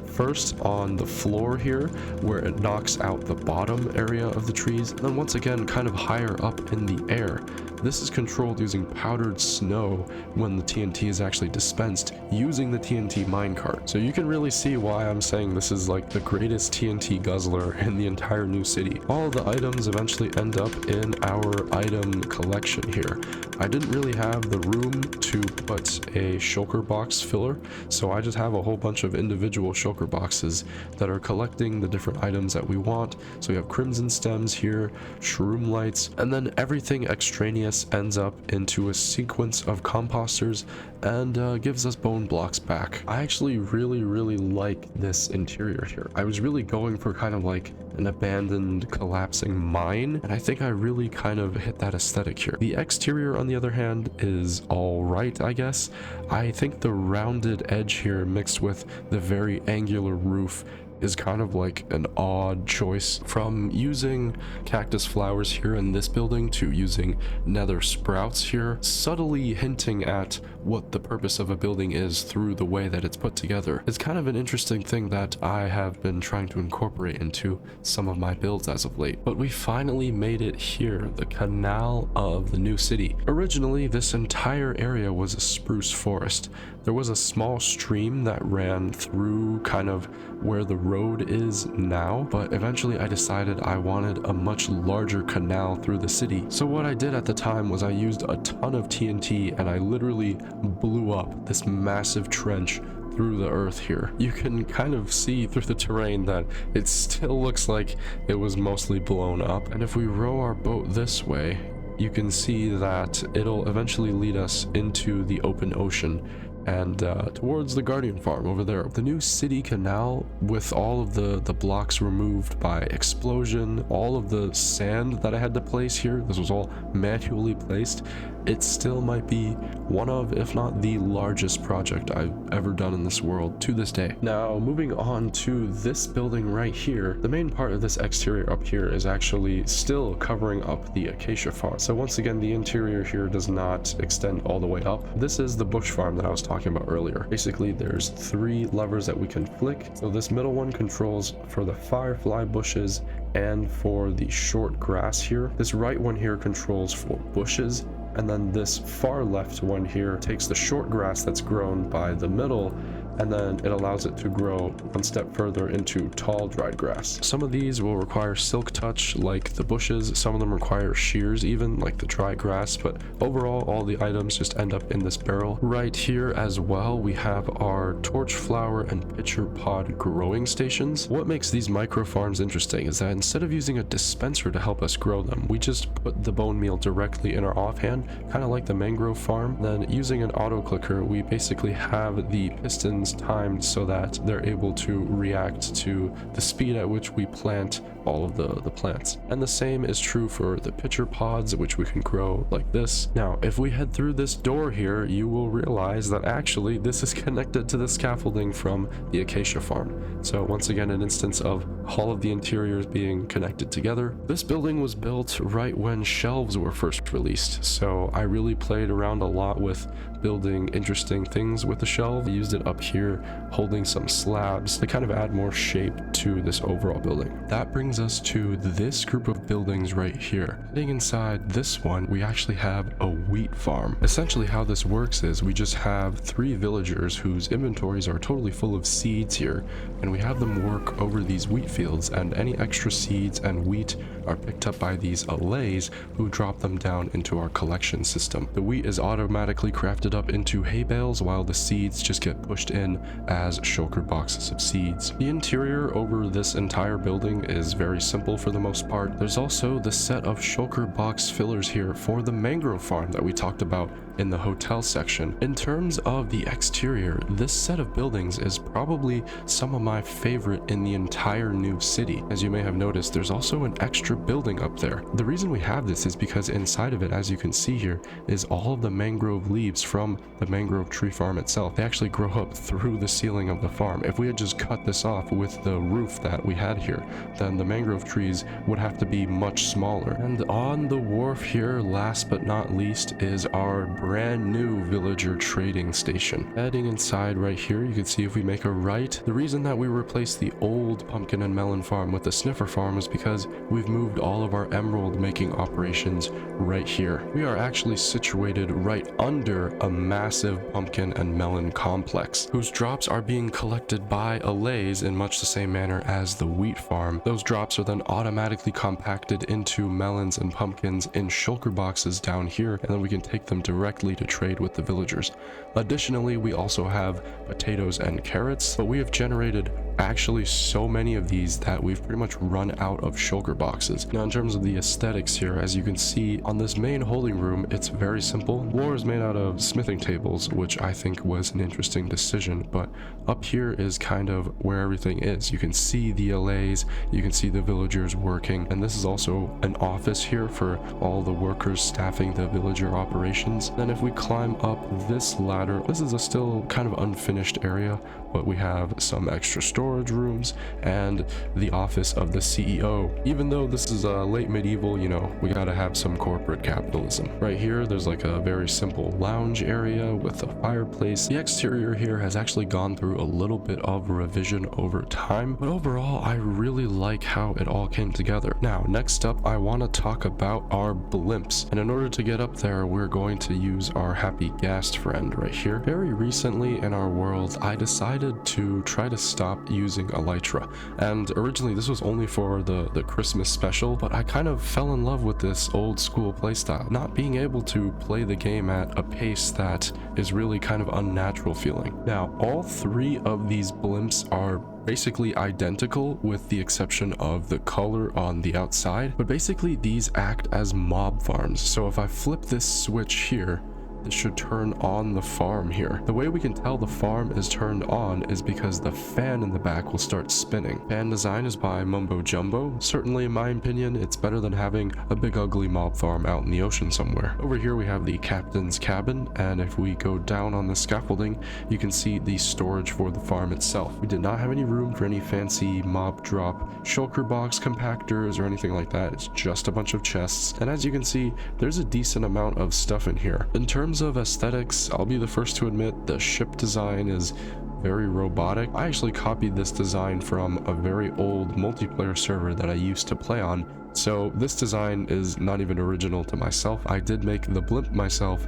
First on the floor here, where it knocks out the bottom area of the trees, and then once again kind of higher up in the air. This is controlled using powdered snow when the TNT is actually dispensed using the TNT minecart. So you can really see why I'm saying this is like the greatest TNT guzzler in the entire new city. All of the items eventually end up in our item collection here. I didn't really have the room to put a shulker box filler, so I just have a whole bunch of individual shulker boxes that are collecting the different items that we want. So we have crimson stems here, shroom lights, and then everything extraneous ends up into a sequence of composters and gives us bone blocks back. I actually really like this interior here. I was really going for kind of like an abandoned collapsing mine, and I think I really kind of hit that aesthetic here. The exterior on the other hand is all right, I guess. I think the rounded edge here mixed with the very angular roof is kind of like an odd choice. From using cactus flowers here in this building to using nether sprouts here, subtly hinting at what the purpose of a building is through the way that it's put together. It's kind of an interesting thing that I have been trying to incorporate into some of my builds as of late. But we finally made it here, the canal of the new city. Originally, this entire area was a spruce forest. There was a small stream that ran through kind of where the road is now, but eventually I decided I wanted a much larger canal through the city. So what I did at the time was I used a ton of TNT and I literally blew up this massive trench through the earth here. You can kind of see through the terrain that it still looks like it was mostly blown up. And if we row our boat this way, you can see that it'll eventually lead us into the open ocean and towards the Guardian farm over there. The new city canal, with all of the blocks removed by explosion, all of the sand that I had to place here, this was all manually placed, it still might be one of, if not the largest project I've ever done in this world to this day. Now, moving on to this building right here, the main part of this exterior up here is actually still covering up the Acacia farm. So once again, the interior here does not extend all the way up. This is the bush farm that I was talking about earlier. Basically, there's 3 levers that we can flick. So this middle one controls for the firefly bushes and for the short grass here. This right one here controls for bushes, and then this far left one here takes the short grass that's grown by the middle, and then it allows it to grow one step further into tall dried grass. Some of these will require silk touch like the bushes, some of them require shears even like the dry grass, but overall all the items just end up in this barrel. Right here as well we have our torch flower and pitcher pod growing stations. What makes these micro farms interesting is that instead of using a dispenser to help us grow them, we just put the bone meal directly in our offhand, kind of like the mangrove farm. Then using an auto clicker, we basically have the piston ones timed so that they're able to react to the speed at which we plant all of the plants. And the same is true for the pitcher pods, which we can grow like this. Now, if we head through this door here, you will realize that actually this is connected to the scaffolding from the Acacia farm. So once again, an instance of all of the interiors being connected together. This building was built right when shelves were first released, so I really played around a lot with building interesting things with the shelf. I used it up here, holding some slabs to kind of add more shape to this overall building. That brings us to this group of buildings right here. Heading inside this one, we actually have a wheat farm. Essentially how this works is we just have 3 villagers whose inventories are totally full of seeds here, and we have them work over these wheat fields, and any extra seeds and wheat are picked up by these allays who drop them down into our collection system. The wheat is automatically crafted up into hay bales, while the seeds just get pushed in as shulker boxes of seeds. The interior over this entire building is very simple for the most part. There's also the set of shulker box fillers here for the mangrove farm that we talked about in the hotel section. In terms of the exterior, this set of buildings is probably some of my favorite in the entire new city. As you may have noticed, there's also an extra building up there. The reason we have this is because inside of it, as you can see here, is all of the mangrove leaves from the mangrove tree farm itself. They actually grow up through the ceiling of the farm. If we had just cut this off with the roof that we had here, then the mangrove trees would have to be much smaller. And on the wharf here, last but not least, is our brand new villager trading station. Heading inside right here, you can see if we make a right, the reason that we replaced the old pumpkin and melon farm with the Sniffer farm is because we've moved all of our emerald making operations right here. We are actually situated right under a massive pumpkin and melon complex, whose drops are being collected by allays in much the same manner as the wheat farm. Those drops are then automatically compacted into melons and pumpkins in shulker boxes down here, and then we can take them directly to trade with the villagers. Additionally, we also have potatoes and carrots, but we have generated actually so many of these that we've pretty much run out of shulker boxes. Now, in terms of the aesthetics here, as you can see on this main holding room, it's very simple. The floor is made out of smithing tables, which I think was an interesting decision, but up here is kind of where everything is. You can see the allays, you can see the villagers working, and this is also an office here for all the workers staffing the villager operations. Then if we climb up this ladder, this is a still kind of unfinished area, but we have some extra storage rooms and the office of the CEO. Even though this is late medieval, you know, we gotta have some corporate capitalism. Right here, there's like a very simple lounge area with a fireplace. The exterior here has actually gone through a little bit of revision over time, but overall, I really like how it all came together. Now, next up, I want to talk about our blimps. And in order to get up there, we're going to use our happy ghast friend right here. Very recently in our world, I decided to try to stop using elytra, and originally this was only for the Christmas special, but I kind of fell in love with this old school playstyle, not being able to play the game at a pace that is really kind of unnatural feeling. Now, all 3 of these blimps are basically identical with the exception of the color on the outside, but basically these act as mob farms. So if I flip this switch here, this should turn on the farm here. The way we can tell the farm is turned on is because the fan in the back will start spinning. Fan design is by Mumbo Jumbo. Certainly in my opinion, it's better than having a big ugly mob farm out in the ocean somewhere. Over here we have the captain's cabin, and if we go down on the scaffolding, you can see the storage for the farm itself. We did not have any room for any fancy mob drop shulker box compactors or anything like that. It's just a bunch of chests, and as you can see, there's a decent amount of stuff in here. In terms of aesthetics, I'll be the first to admit the ship design is very robotic. I actually copied this design from a very old multiplayer server that I used to play on, so this design is not even original to myself. I did make the blimp myself,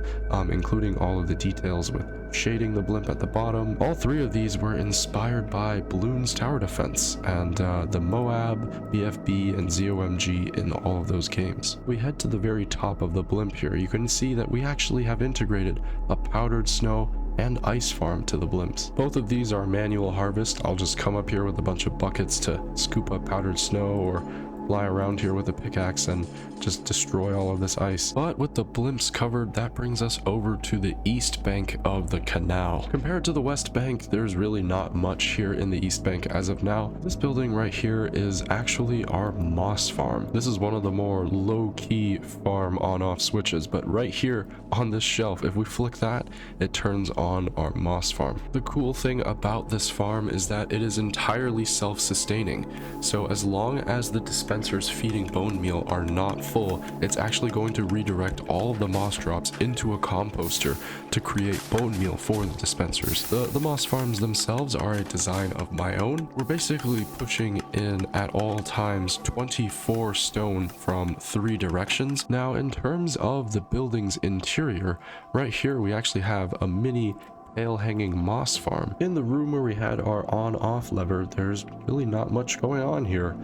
including all of the details with shading the blimp at the bottom. All 3 of these were inspired by Bloons Tower Defense and the Moab, BFB, and ZOMG in all of those games. We head to the very top of the blimp here. You can see that we actually have integrated a powdered snow and ice farm to the blimps. Both of these are manual harvest. I'll just come up here with a bunch of buckets to scoop up powdered snow or fly around here with a pickaxe and just destroy all of this ice. But with the blimps covered, that brings us over to the east bank of the canal. Compared to the west bank, there's really not much here in the east bank as of now. This building right here is actually our moss farm. This is one of the more low-key farm on-off switches, but right here on this shelf, if we flick that, it turns on our moss farm. The cool thing about this farm is that it is entirely self-sustaining. So as long as the dispensers feeding bone meal are not full, it's actually going to redirect all of the moss drops into a composter to create bone meal for the dispensers. The moss farms themselves are a design of my own. We're basically pushing in at all times 24 stone from 3 directions. Now in terms of the building's interior, right here we actually have a mini pale hanging moss farm. In the room where we had our on-off lever, there's really not much going on here.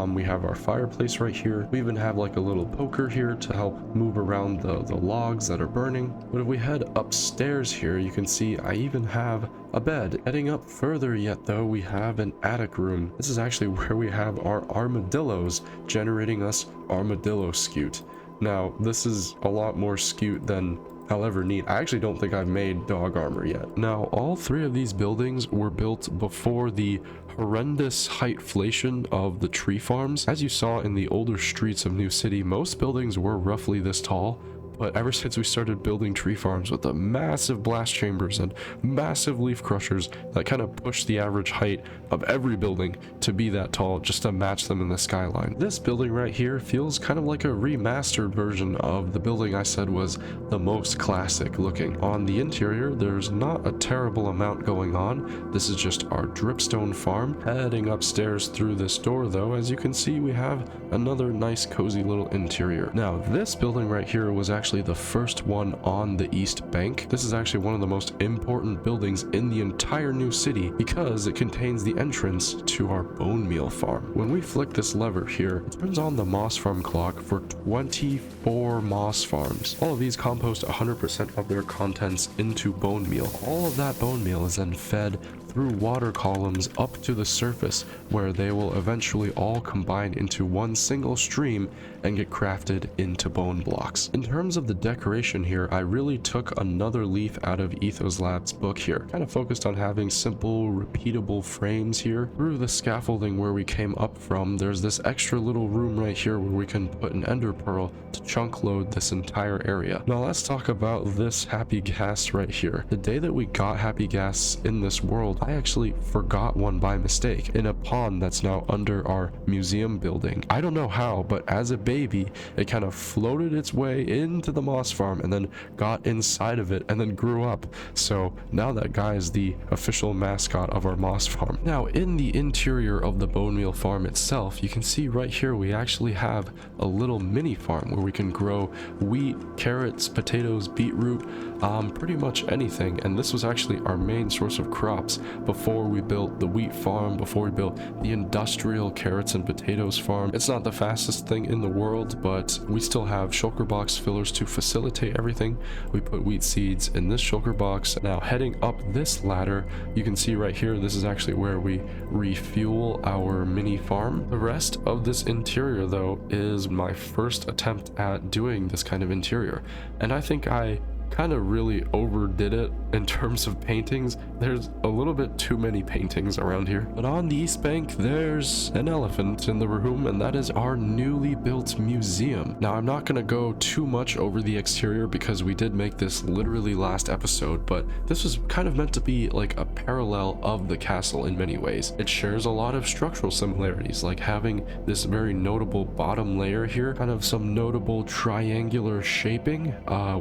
We have our fireplace right here. We even have like a little poker here to help move around the logs that are burning. But if we head upstairs here, you can see I even have a bed. Heading up further yet though, we have an attic room. This is actually where we have our armadillos generating us armadillo scute. Now, this is a lot more scute than I'll ever need. I actually don't think I've made dog armor yet. Now, all 3 of these buildings were built before the horrendous heightflation of the tree farms. As you saw in the older streets of New City, most buildings were roughly this tall. But ever since we started building tree farms with the massive blast chambers and massive leaf crushers that kind of push the average height of every building to be that tall just to match them in the skyline. This building right here feels kind of like a remastered version of the building I said was the most classic looking. On the interior, there's not a terrible amount going on. This is just our dripstone farm. Heading upstairs through this door though, as you can see, we have another nice cozy little interior. Now, this building right here was actually the first one on the east bank. This is actually one of the most important buildings in the entire new city because it contains the entrance to our bone meal farm. When we flick this lever here, it turns on the moss farm clock for 24 moss farms. All of these compost 100% of their contents into bone meal. All of that bone meal is then fed through water columns up to the surface, where they will eventually all combine into one single stream and get crafted into bone blocks. In terms of the decoration here, I really took another leaf out of Ethos Lab's book here. Kind of focused on having simple, repeatable frames here. Through the scaffolding where we came up from, there's this extra little room right here where we can put an ender pearl to chunk load this entire area. Now let's talk about this happy gas right here. The day that we got happy gas in this world, I actually forgot one by mistake in a pond that's now under our museum building. I don't know how, but as a baby, it kind of floated its way into the moss farm and then got inside of it and then grew up. So now that guy is the official mascot of our moss farm. Now in the interior of the bone meal farm itself, you can see right here we actually have a little mini farm where we can grow wheat, carrots, potatoes, beetroot, pretty much anything. And this was actually our main source of crops before we built the wheat farm, before we built the industrial carrots and potatoes farm. It's not the fastest thing in the world, but we still have shulker box fillers to facilitate everything. We put wheat seeds in this shulker box. Now heading up this ladder, you can see right here, this is actually where we refuel our mini farm. The rest of this interior though is my first attempt at doing this kind of interior, and I think I kind of really overdid it in terms of paintings. There's a little bit too many paintings around here. But on the east bank, there's an elephant in the room, and that is our newly built museum. Now, I'm not going to go too much over the exterior because we did make this literally last episode, but this was kind of meant to be like a parallel of the castle in many ways. It shares a lot of structural similarities, like having this very notable bottom layer here, kind of some notable triangular shaping,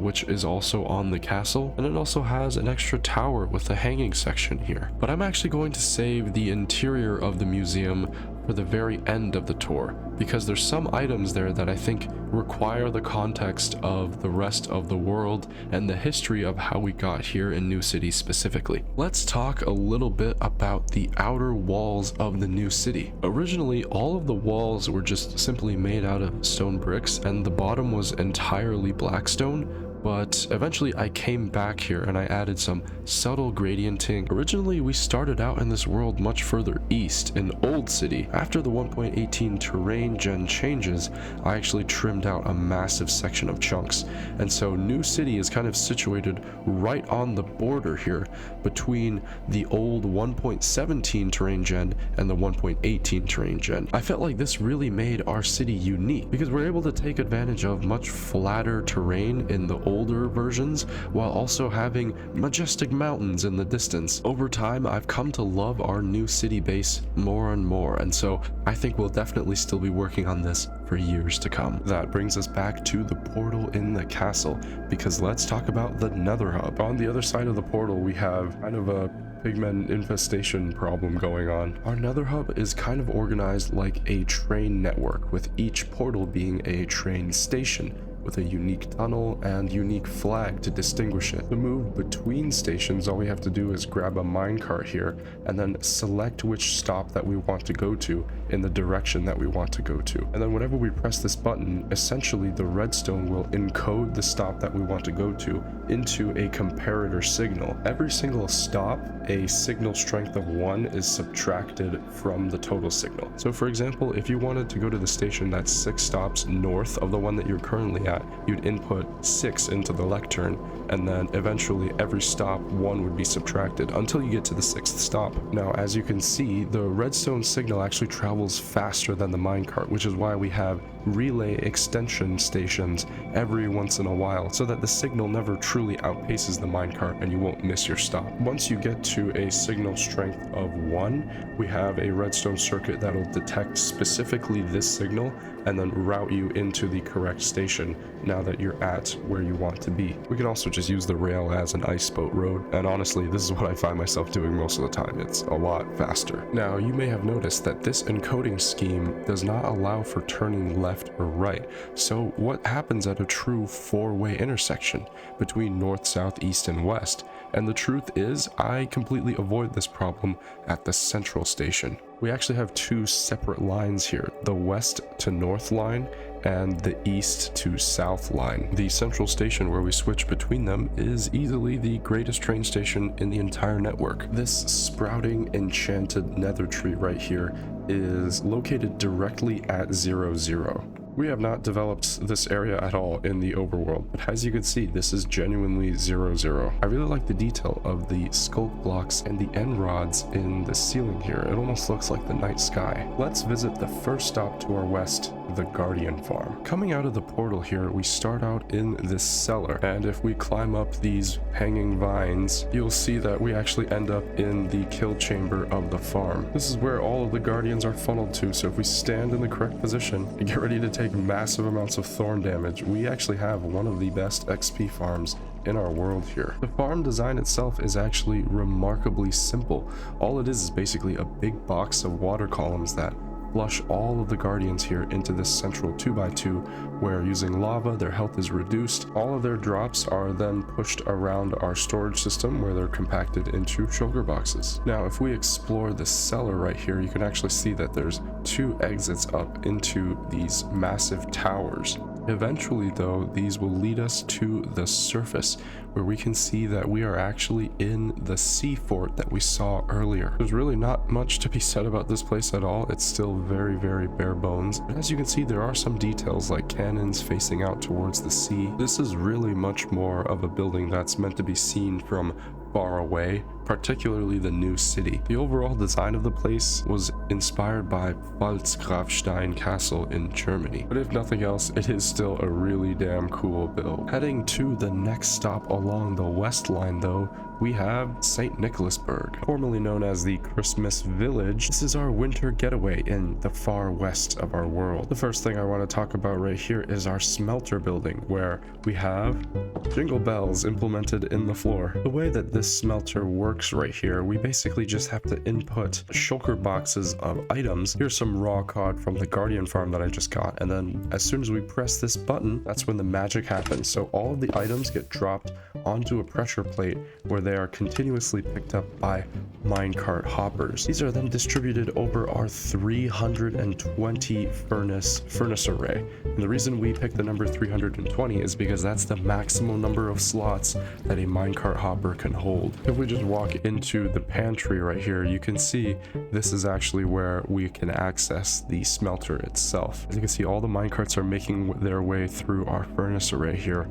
which is also on the castle, and it also has an extra tower with a hanging section here. But I'm actually going to save the interior of the museum for the very end of the tour, because there's some items there that I think require the context of the rest of the world and the history of how we got here in New City specifically. Let's talk a little bit about the outer walls of the new city. Originally, all of the walls were just simply made out of stone bricks, and the bottom was entirely black stone. but eventually I came back here and I added some subtle gradienting. Originally, we started out in this world much further east in Old City. After the 1.18 terrain gen changes, I actually trimmed out a massive section of chunks, and so New City is kind of situated right on the border here between the old 1.17 terrain gen and the 1.18 terrain gen. I felt like this really made our city unique because we're able to take advantage of much flatter terrain in the older versions while also having majestic mountains in the distance. Over time, I've come to love our new city base more and more, and so I think we'll definitely still be working on this for years to come. That brings us back to the portal in the castle, because let's talk about the Nether hub. On the other side of the portal, we have kind of a pigmen infestation problem going on. Our Nether hub is kind of organized like a train network, with each portal being a train station with a unique tunnel and unique flag to distinguish it. To move between stations, all we have to do is grab a minecart here and then select which stop that we want to go to in the direction that we want to go to. And then whenever we press this button, essentially the redstone will encode the stop that we want to go to into a comparator signal. Every single stop, a signal strength of 1 is subtracted from the total signal. So for example, if you wanted to go to the station that's 6 stops north of the one that you're currently at, you'd input 6 into the lectern, and then eventually every stop 1 would be subtracted until you get to the 6th stop. Now, as you can see, the redstone signal actually travels faster than the minecart, which is why we have relay extension stations every once in a while, so that the signal never truly outpaces the minecart and you won't miss your stop. Once you get to a signal strength of 1, we have a redstone circuit that'll detect specifically this signal and then route you into the correct station now that you're at where you want to be. We can also just use the rail as an ice boat road, and honestly, this is what I find myself doing most of the time. It's a lot faster. Now, you may have noticed that this encoding scheme does not allow for turning left or right. So what happens at a true 4-way intersection between north, south, east, and west? And the truth is, I completely avoid this problem at the central station. We actually have 2 separate lines here, the west to north line and the east to south line. The central station where we switch between them is easily the greatest train station in the entire network. This sprouting enchanted nether tree right here is located directly at 0, 0. We have not developed this area at all in the overworld, but as you can see, this is genuinely 0, 0. I really like the detail of the Skullk blocks and the end rods in the ceiling here. It almost looks like the night sky. Let's visit the first stop to our west, the Guardian Farm. Coming out of the portal here, we start out in this cellar, and if we climb up these hanging vines, you'll see that we actually end up in the kill chamber of the farm. This is where all of the guardians are funneled to, so if we stand in the correct position and get ready to take massive amounts of thorn damage, we actually have one of the best XP farms in our world here. The farm design itself is actually remarkably simple. All it is basically a big box of water columns that flush all of the guardians here into this central 2x2, where using lava their health is reduced. All of their drops are then pushed around our storage system where they're compacted into shulker boxes. Now if we explore the cellar right here, you can actually see that there's 2 exits up into these massive towers. Eventually though, these will lead us to the surface, where we can see that we are actually in the sea fort that we saw earlier. There's really not much to be said about this place at all. It's still very, very bare bones. But as you can see, there are some details like cannons facing out towards the sea. This is really much more of a building that's meant to be seen from far away, particularly the new city. The overall design of the place was inspired by Pfalzgrafstein Castle in Germany, but if nothing else, it is still a really damn cool build. Heading to the next stop along the west line though, we have St. Nicholasburg, formerly known as the Christmas Village. This is our winter getaway in the far west of our world. The first thing I want to talk about right here is our smelter building, where we have jingle bells implemented in the floor. The way that this smelter works works right here. We basically just have to input shulker boxes of items. Here's some raw cod from the Guardian farm that I just got, and then as soon as we press this button, that's when the magic happens. So all of the items get dropped onto a pressure plate where they are continuously picked up by minecart hoppers. These are then distributed over our 320 furnace array. And the reason we picked the number 320 is because that's the maximum number of slots that a minecart hopper can hold. If we just walk into the pantry right here, you can see this is actually where we can access the smelter itself. As you can see, all the minecarts are making their way through our furnace array here.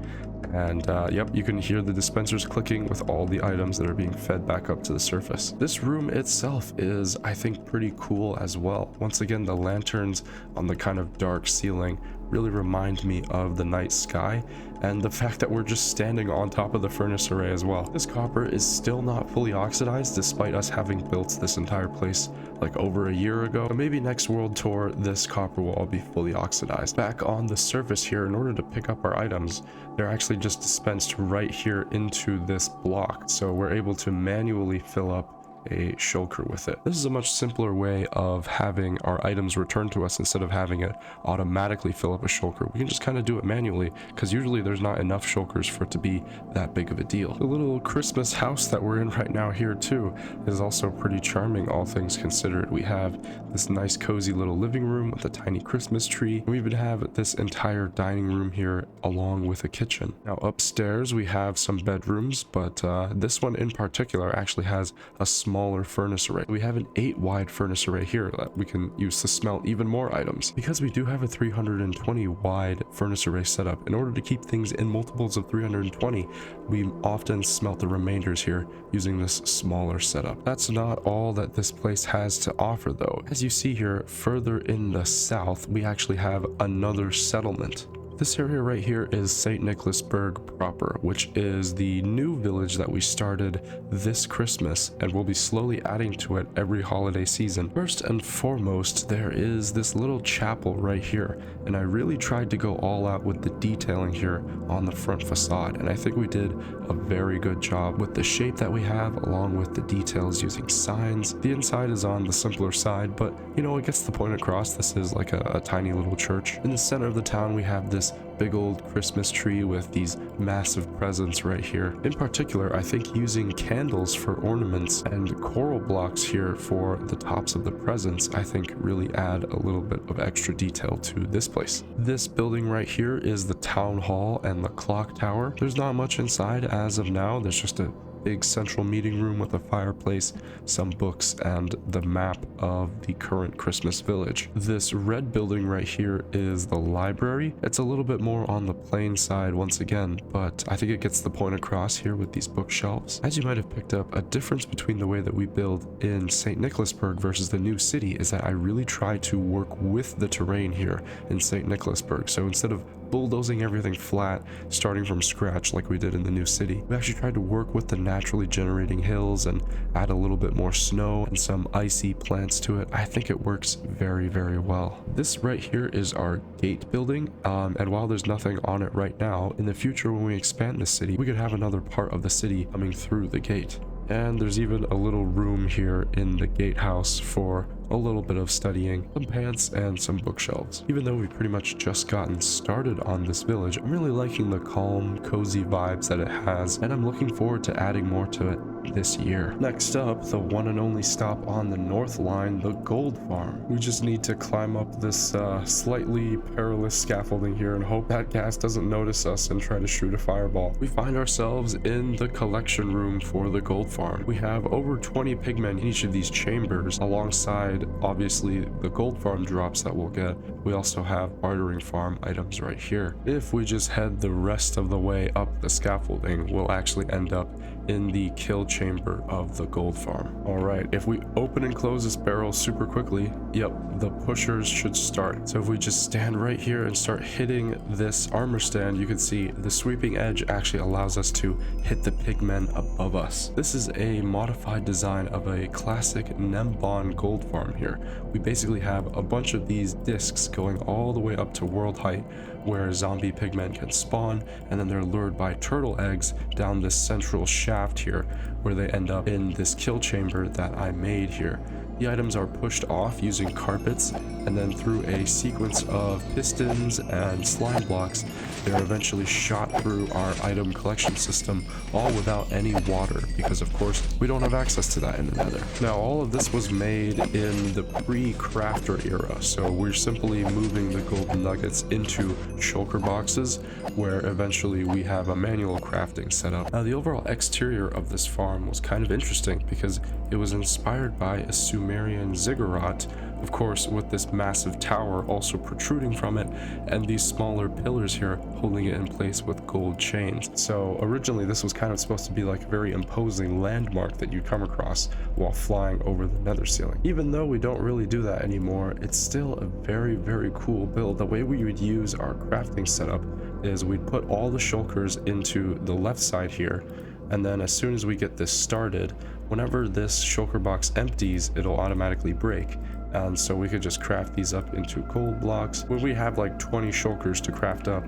And yep, you can hear the dispensers clicking with all the items that are being fed back up to the surface. This room itself is, I think, pretty cool as well. Once again, the lanterns on the kind of dark ceiling really remind me of the night sky, and the fact that we're just standing on top of the furnace array as well. This copper is still not fully oxidized despite us having built this entire place like over a year ago. So maybe next world tour this copper will all be fully oxidized. Back on the surface here, in order to pick up our items, they're actually just dispensed right here into this block, so we're able to manually fill up a shulker with it. This is a much simpler way of having our items returned to us instead of having it automatically fill up a shulker. We can just kind of do it manually because usually there's not enough shulkers for it to be that big of a deal. The little Christmas house that we're in right now here too is also pretty charming, all things considered. We have this nice cozy little living room with a tiny Christmas tree. We even have this entire dining room here along with a kitchen. Now upstairs we have some bedrooms, but this one in particular actually has a smaller furnace array. We have an 8 wide furnace array here that we can use to smelt even more items. Because we do have a 320 wide furnace array setup, in order to keep things in multiples of 320, we often smelt the remainders here using this smaller setup. That's not all that this place has to offer though. As you see here, further in the south, we actually have another settlement. This area right here is St. Nicholasburg proper, which is the new village that we started this Christmas, and we'll be slowly adding to it every holiday season. First and foremost, there is this little chapel right here, and I really tried to go all out with the detailing here on the front facade, and I think we did a very good job with the shape that we have, along with the details using signs. The inside is on the simpler side, but you know, it gets the point across. This is like a tiny little church. In the center of the town, we have this big old Christmas tree with these massive presents right here. In particular, I think using candles for ornaments and coral blocks here for the tops of the presents, I think really add a little bit of extra detail to this place. This building right here is the town hall and the clock tower. There's not much inside as of now. There's just a big central meeting room with a fireplace, some books, and the map of the current Christmas village. This red building right here is the library. It's a little bit more on the plain side once again, but I think it gets the point across here with these bookshelves. As you might have picked up, a difference between the way that we build in St. Nicholasburg versus the new city is that I really try to work with the terrain here in St. Nicholasburg. So instead of bulldozing everything flat, starting from scratch like we did in the new city, we actually tried to work with the naturally generating hills and add a little bit more snow and some icy plants to it. I think it works very, very well. This right here is our gate building, and while there's nothing on it right now, in the future when we expand the city, we could have another part of the city coming through the gate. And there's even a little room here in the gatehouse for a little bit of studying, some pants, and some bookshelves. Even though we've pretty much just gotten started on this village, I'm really liking the calm, cozy vibes that it has, and I'm looking forward to adding more to it this year. Next up, the one and only stop on the north line, the gold farm. We just need to climb up this slightly perilous scaffolding here and hope that gas doesn't notice us and try to shoot a fireball. We find ourselves in the collection room for the gold farm. We have over 20 pigmen in each of these chambers, alongside obviously the gold farm drops that we'll get. We also have bartering farm items right here. If we just head the rest of the way up the scaffolding, we'll actually end up in the kill chamber of the gold farm. All right, if we open and close this barrel super quickly, Yep, the pushers should start. So if we just stand right here and start hitting this armor stand, you can see the sweeping edge actually allows us to hit the pigmen above us. This is a modified design of a classic Enderman gold farm here. We basically have a bunch of these discs going all the way up to world height where zombie pigmen can spawn, and then they're lured by turtle eggs down this central shaft here where they end up in this kill chamber that I made here. The items are pushed off using carpets, and then through a sequence of pistons and slime blocks, they're eventually shot through our item collection system, all without any water, because of course we don't have access to that in the Nether. Now all of this was made in the pre-crafter era, so we're simply moving the golden nuggets into shulker boxes, where eventually we have a manual crafting setup. Now the overall exterior of this farm was kind of interesting because it was inspired by a Sumerian ziggurat, of course with this massive tower also protruding from it, and these smaller pillars here holding it in place with gold chains. So originally this was kind of supposed to be like a very imposing landmark that you'd come across while flying over the Nether ceiling. Even though we don't really do that anymore, it's still a very cool build. The way we would use our crafting setup is we'd put all the shulkers into the left side here, and then as soon as we get this started, whenever this shulker box empties, it'll automatically break. And so we could just craft these up into gold blocks. When we have like 20 shulkers to craft up,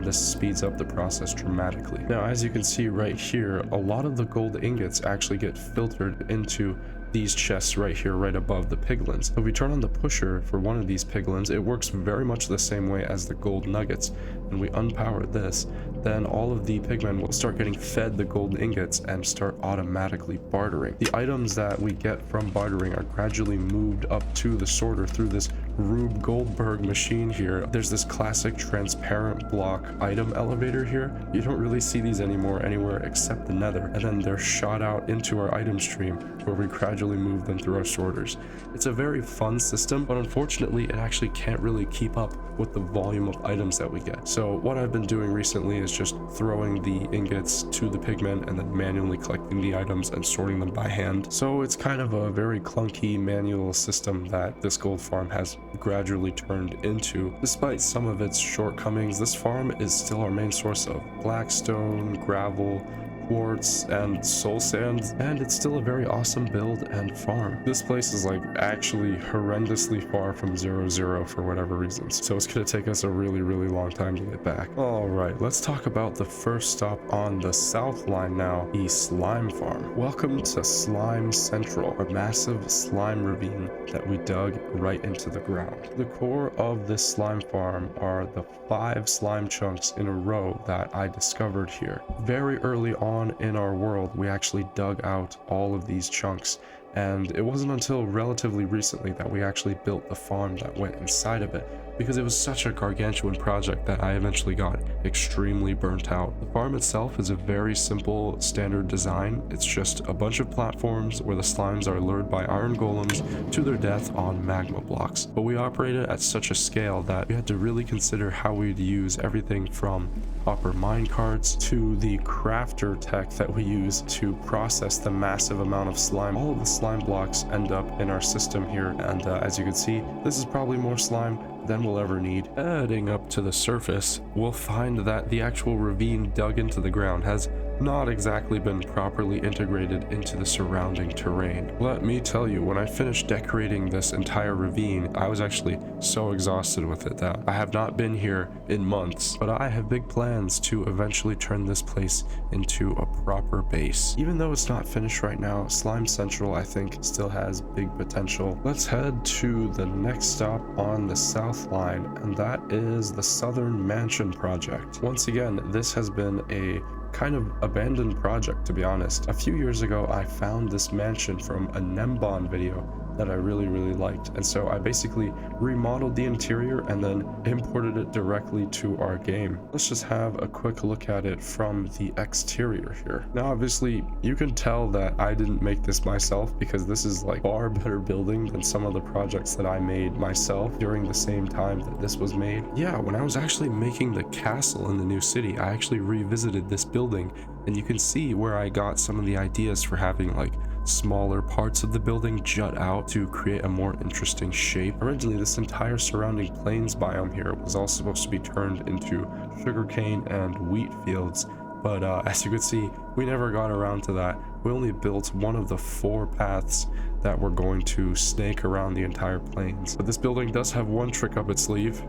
this speeds up the process dramatically. Now, as you can see right here, a lot of the gold ingots actually get filtered into these chests right here, right above the piglins. So if we turn on the pusher for one of these piglins, it works very much the same way as the gold nuggets. And we unpower this, then all of the pigmen will start getting fed the golden ingots and start automatically bartering. The items that we get from bartering are gradually moved up to the sorter through this Rube Goldberg machine here. There's this classic transparent block item elevator here. You don't really see these anymore anywhere except the Nether, and then they're shot out into our item stream where we gradually move them through our sorters. It's a very fun system, but unfortunately it actually can't really keep up with the volume of items that we get. So what I've been doing recently is just throwing the ingots to the pigmen and then manually collecting the items and sorting them by hand. So it's kind of a very clunky manual system that this gold farm has gradually turned into. Despite some of its shortcomings, this farm is still our main source of blackstone, gravel, quartz, and soul sand, and it's still a very awesome build and farm. This place is like actually horrendously far from 0-0 for whatever reasons, so it's gonna take us a really long time to get back. All right, let's talk about the first stop on the south line now, the slime farm. Welcome to Slime Central, a massive slime ravine that we dug right into the ground. The core of this slime farm are the 5 slime chunks in a row that I discovered here. Very early on in our world, we actually dug out all of these chunks, and it wasn't until relatively recently that we actually built the farm that went inside of it, because it was such a gargantuan project that I eventually got extremely burnt out. The farm itself is a very simple standard design. It's just a bunch of platforms where the slimes are lured by iron golems to their death on magma blocks, but we operated at such a scale that we had to really consider how we'd use everything from copper mine carts to the crafter tech that we use to process the massive amount of slime. All of the slime blocks end up in our system here, and as you can see, this is probably more slime than we'll ever need. Heading up to the surface, we'll find that the actual ravine dug into the ground has not exactly been properly integrated into the surrounding terrain. Let me tell you, when I finished decorating this entire ravine, I was actually so exhausted with it that I have not been here in months, but I have big plans to eventually turn this place into a proper base. Even though it's not finished right now, Slime Central I think still has big potential. Let's head to the next stop on the south line, and that is the Southern Mansion project. Once again, this has been a kind of abandoned project, to be honest. A few years ago, I found this mansion from a Enderman video that I really liked, and so I basically remodeled the interior and then imported it directly to our game. Let's just have a quick look at it from the exterior here. Now obviously you can tell that I didn't make this myself, because this is like far better building than some of the projects that I made myself during the same time that this was made. Yeah, when I was actually making the castle in the new city, I actually revisited this building, and you can see where I got some of the ideas for having like smaller parts of the building jut out to create a more interesting shape. Originally, this entire surrounding plains biome here was all supposed to be turned into sugarcane and wheat fields, but as you can see, we never got around to that. We only built one of the 4 paths that were going to snake around the entire plains. But this building does have one trick up its sleeve.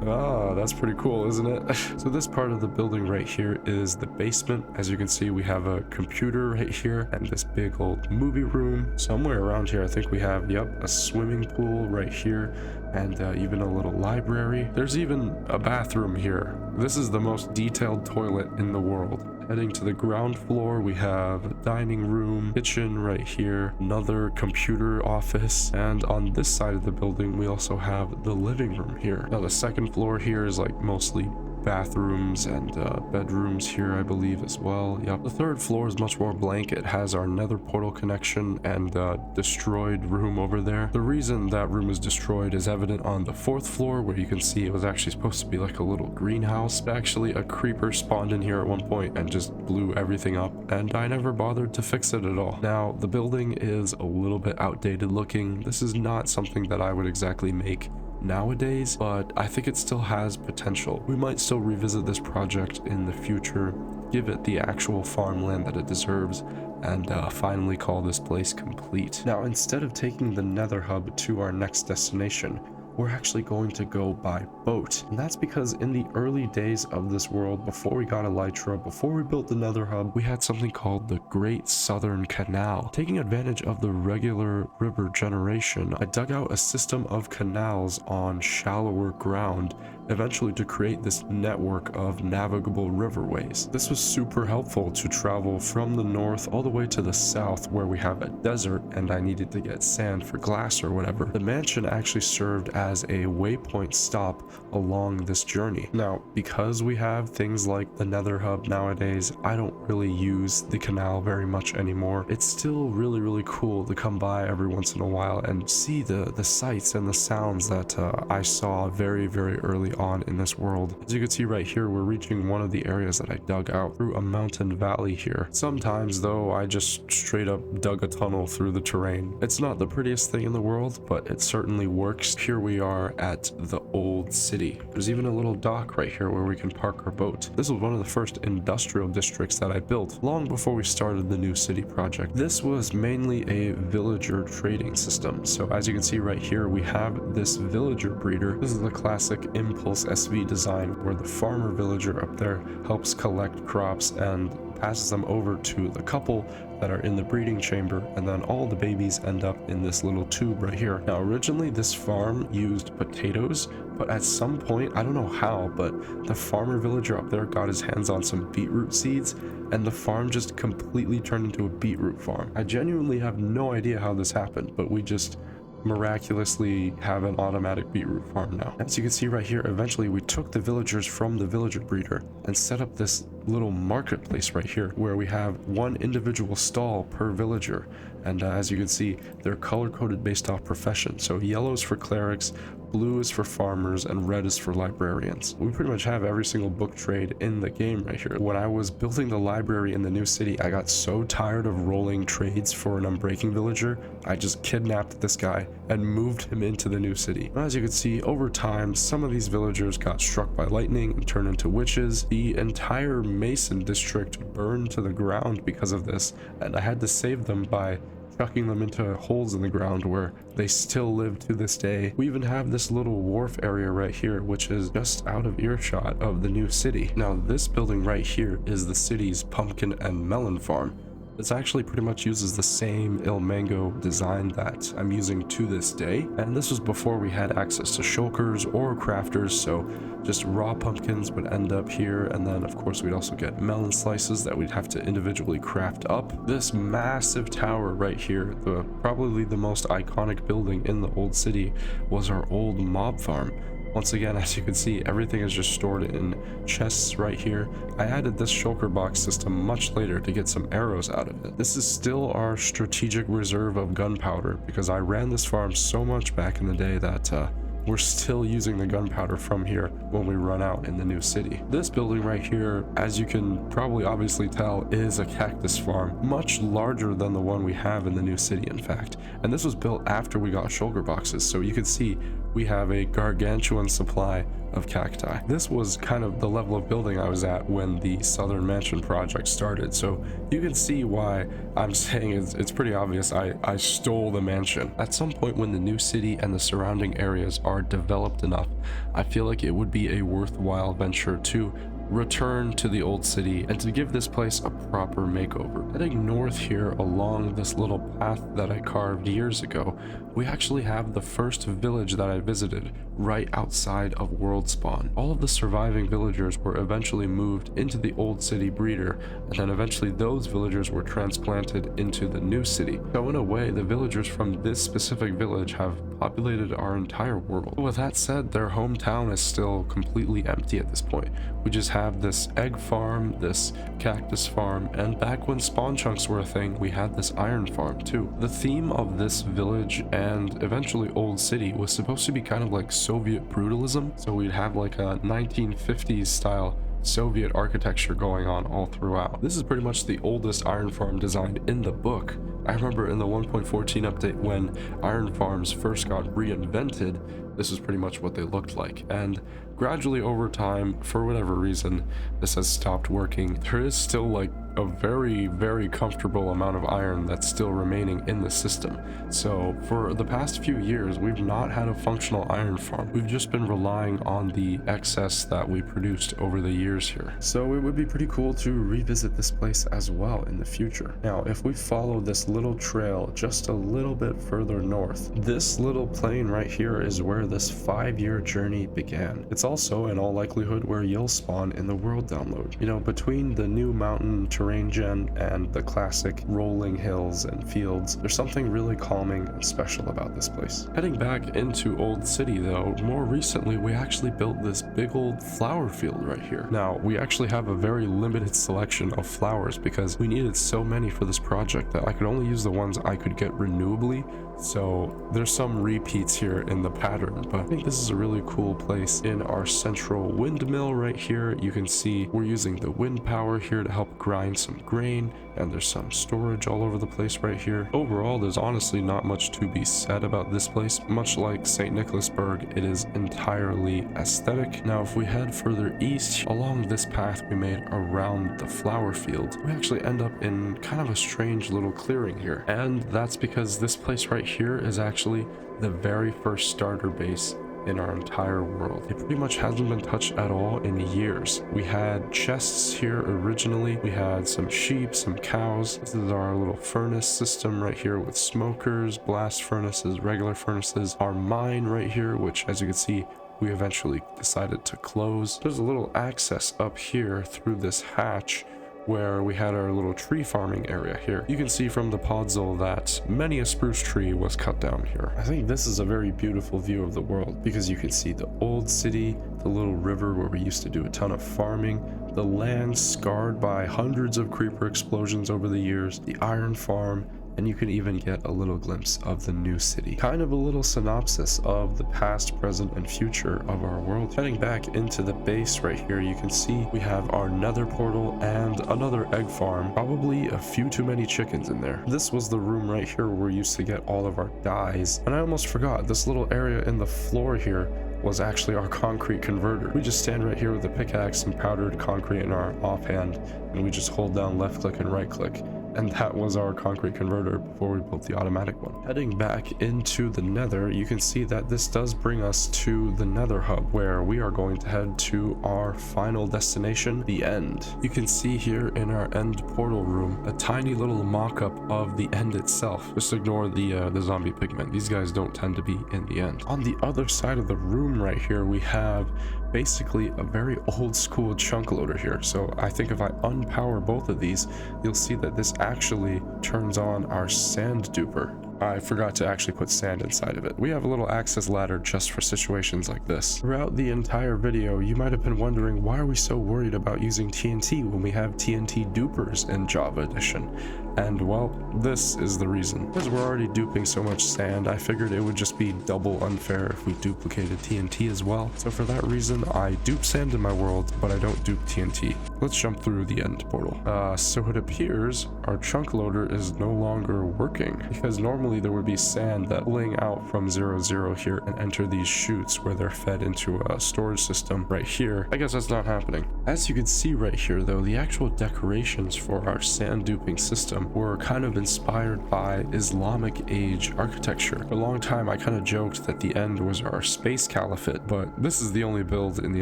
Ah, that's pretty cool, isn't it? So this part of the building right here is the basement. As you can see, we have a computer right here and this big old movie room. Somewhere around here, I think we have, yep, a swimming pool right here, and even a little library. There's even a bathroom here. This is the most detailed toilet in the world. Heading to the ground floor, we have a dining room, kitchen right here, another computer office, and on this side of the building, we also have the living room here. Now, the second floor here is like mostly bathrooms and bedrooms here, I believe, as well. Yep. The third floor is much more blank. It has our nether portal connection and destroyed room over there. The reason that room is destroyed is evident on the fourth floor, where you can see it was actually supposed to be like a little greenhouse. But actually, a creeper spawned in here at one point and just blew everything up, and I never bothered to fix it at all. Now, the building is a little bit outdated looking. This is not something that I would exactly make nowadays, but I think it still has potential. We might still revisit this project in the future, give it the actual farmland that it deserves, and finally call this place complete. Now, instead of taking the Nether hub to our next destination, we're actually going to go by boat. And that's because in the early days of this world, before we got Elytra, before we built the Nether hub, we had something called the Great Southern Canal. Taking advantage of the regular river generation, I dug out a system of canals on shallower ground, eventually to create this network of navigable riverways. This was super helpful to travel from the north all the way to the south, where we have a desert and I needed to get sand for glass or whatever. The mansion actually served as a waypoint stop along this journey. Now, because we have things like the Nether hub nowadays, I don't really use the canal very much anymore. It's still really cool to come by every once in a while and see the sights and the sounds that I saw very early on in this world. As you can see right here, we're reaching one of the areas that I dug out through a mountain valley here. Sometimes though, I just straight up dug a tunnel through the terrain. It's not the prettiest thing in the world, but it certainly works. Here we are at the old city. There's even a little dock right here where we can park our boat. This was one of the first industrial districts that I built long before we started the new city project. This was mainly a villager trading system. So as you can see right here, we have this villager breeder. This is the classic Impulse SV design, where the farmer villager up there helps collect crops and passes them over to the couple that are in the breeding chamber, and then all the babies end up in this little tube right here. Now, originally this farm used potatoes, but at some point, I don't know how, but the farmer villager up there got his hands on some beetroot seeds, and the farm just completely turned into a beetroot farm. I genuinely have no idea how this happened, but we just miraculously have an automatic beetroot farm now. As you can see right here, eventually we took the villagers from the villager breeder and set up this little marketplace right here, where we have one individual stall per villager, and as you can see, they're color-coded based off profession. So yellow is for clerics, blue is for farmers, and red is for librarians. We pretty much have every single book trade in the game right here. When I was building the library in the new city, I got so tired of rolling trades for an unbreaking villager, I just kidnapped this guy and moved him into the new city. As you can see, over time, some of these villagers got struck by lightning and turned into witches. The entire Mason district burned to the ground because of this, and I had to save them by chucking them into holes in the ground where they still live to this day. We even have this little wharf area right here, which is just out of earshot of the new city. Now, this building right here is the city's pumpkin and melon farm. This actually pretty much uses the same Il Mango design that I'm using to this day, and this was before we had access to shulkers or crafters, so just raw pumpkins would end up here, and then of course we'd also get melon slices that we'd have to individually craft up. This massive tower right here, probably the most iconic building in the old city, was our old mob farm. Once again, as you can see, everything is just stored in chests right here. I added this shulker box system much later to get some arrows out of it. This is still our strategic reserve of gunpowder, because I ran this farm so much back in the day that we're still using the gunpowder from here when we run out in the new city. This building right here, as you can probably obviously tell, is a cactus farm, much larger than the one we have in the new city, in fact. And this was built after we got shulker boxes, so you can see we have a gargantuan supply of cacti. This was kind of the level of building I was at when the Southern Mansion project started, so you can see why I'm saying it's pretty obvious I stole the mansion. At some point when the new city and the surrounding areas are developed enough, I feel like it would be a worthwhile venture to return to the old city and to give this place a proper makeover. Heading north here along this little path that I carved years ago, we actually have the first village that I visited right outside of world spawn. All of the surviving villagers were eventually moved into the old city breeder, and then eventually those villagers were transplanted into the new city. So in a way, the villagers from this specific village have populated our entire world. With that said, their hometown is still completely empty at this point. We just have this egg farm, this cactus farm, and back when spawn chunks were a thing, we had this iron farm too. The theme of this village and eventually old city was supposed to be kind of like Soviet brutalism, so we'd have like a 1950s style Soviet architecture going on all throughout. This is pretty much the oldest iron farm designed in the book. I remember in the 1.14 update when iron farms first got reinvented, this is pretty much what they looked like, and gradually over time, for whatever reason, this has stopped working. There is still like a very comfortable amount of iron that's still remaining in the system. So for the past few years, we've not had a functional iron farm. We've just been relying on the excess that we produced over the years here. So it would be pretty cool to revisit this place as well in the future. Now, if we follow this little trail just a little bit further north, this little plain right here is where this 5-year journey began. It's also in all likelihood where you'll spawn in the world download. You know, between the new mountain terrain gen and the classic rolling hills and fields, there's something really calming and special about this place. Heading back into Old City though, more recently we actually built this big old flower field right here. Now, we actually have a very limited selection of flowers because we needed so many for this project that I could only use the ones I could get renewably. So there's some repeats here in the pattern, but I think this is a really cool place. In our central windmill right here, you can see we're using the wind power here to help grind some grain, and there's some storage all over the place right here. Overall, there's honestly not much to be said about this place. Much like St. Nicholasburg, it is entirely aesthetic. Now, if we head further east, along this path we made around the flower field, we actually end up in kind of a strange little clearing here. And that's because this place right here is actually the very first starter base in our entire world. It pretty much hasn't been touched at all in years. We had chests here originally, we had some sheep, some cows. This is our little furnace system right here with smokers, blast furnaces, regular furnaces. Our mine right here, which as you can see, we eventually decided to close. There's a little access up here through this hatch where we had our little tree farming area here. You can see from the podzol that many a spruce tree was cut down here. I think this is a very beautiful view of the world because you can see the old city, the little river where we used to do a ton of farming, the land scarred by hundreds of creeper explosions over the years, the iron farm, and you can even get a little glimpse of the new city. Kind of a little synopsis of the past, present, and future of our world. Heading back into the base right here, you can see we have our nether portal and another egg farm. Probably a few too many chickens in there. This was the room right here where we used to get all of our dyes. And I almost forgot, this little area in the floor here was actually our concrete converter. We just stand right here with a pickaxe and powdered concrete in our offhand, and we just hold down left click and right click. And that was our concrete converter before we built the automatic one. Heading back into the nether, you can see that this does bring us to the nether hub, where we are going to head to our final destination, the end. You can see here in our end portal room a tiny little mock-up of the end itself. Just ignore the zombie pigmen. These guys don't tend to be in the end. On the other side of the room right here, we have basically a very old school chunk loader here. So I think if I unpower both of these, you'll see that this actually turns on our sand duper. I forgot to actually put sand inside of it. We have a little access ladder just for situations like this. Throughout the entire video, you might have been wondering, why are we so worried about using TNT when we have TNT dupers in Java Edition? And well, this is the reason. Because we're already duping so much sand, I figured it would just be double unfair if we duplicated TNT as well. So for that reason, I dupe sand in my world, but I don't dupe TNT. Let's jump through the end portal. So it appears our chunk loader is no longer working, because normally there would be sand that pulling out from 0, here and enter these chutes where they're fed into a storage system right here. I guess that's not happening. As you can see right here though, the actual decorations for our sand duping system were kind of inspired by Islamic age architecture. For a long time I kind of joked that the end was our space caliphate, but this is the only build in the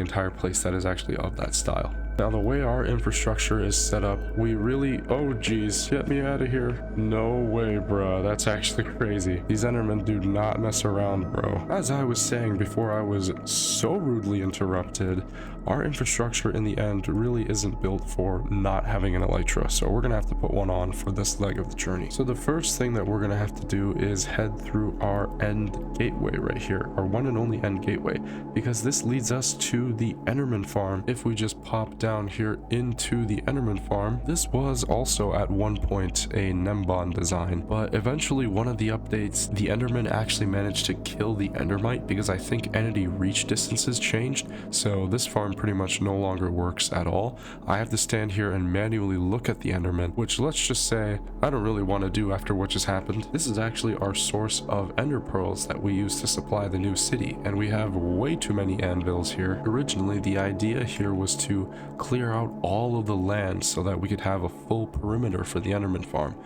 entire place that is actually of that style. Now the way our infrastructure is set up, we really, oh geez, get me out of here. No way, bruh, that's actually crazy. These Endermen do not mess around, bro. As I was saying before I was so rudely interrupted, our infrastructure in the end really isn't built for not having an elytra, so we're gonna have to put one on for this leg of the journey. So the first thing that we're gonna have to do is head through our end gateway right here, our one and only end gateway, because this leads us to the Enderman farm. If we just pop down here into the Enderman farm, this was also at one point a Nembon design, but eventually one of the updates, the Enderman actually managed to kill the Endermite because I think entity reach distances changed, so this farm pretty much no longer works at all. I have to stand here and manually look at the Enderman, which let's just say I don't really want to do after what just happened. This is actually our source of ender pearls that we use to supply the new city, and we have way too many anvils here. Originally the idea here was to clear out all of the land so that we could have a full perimeter for the Enderman farm,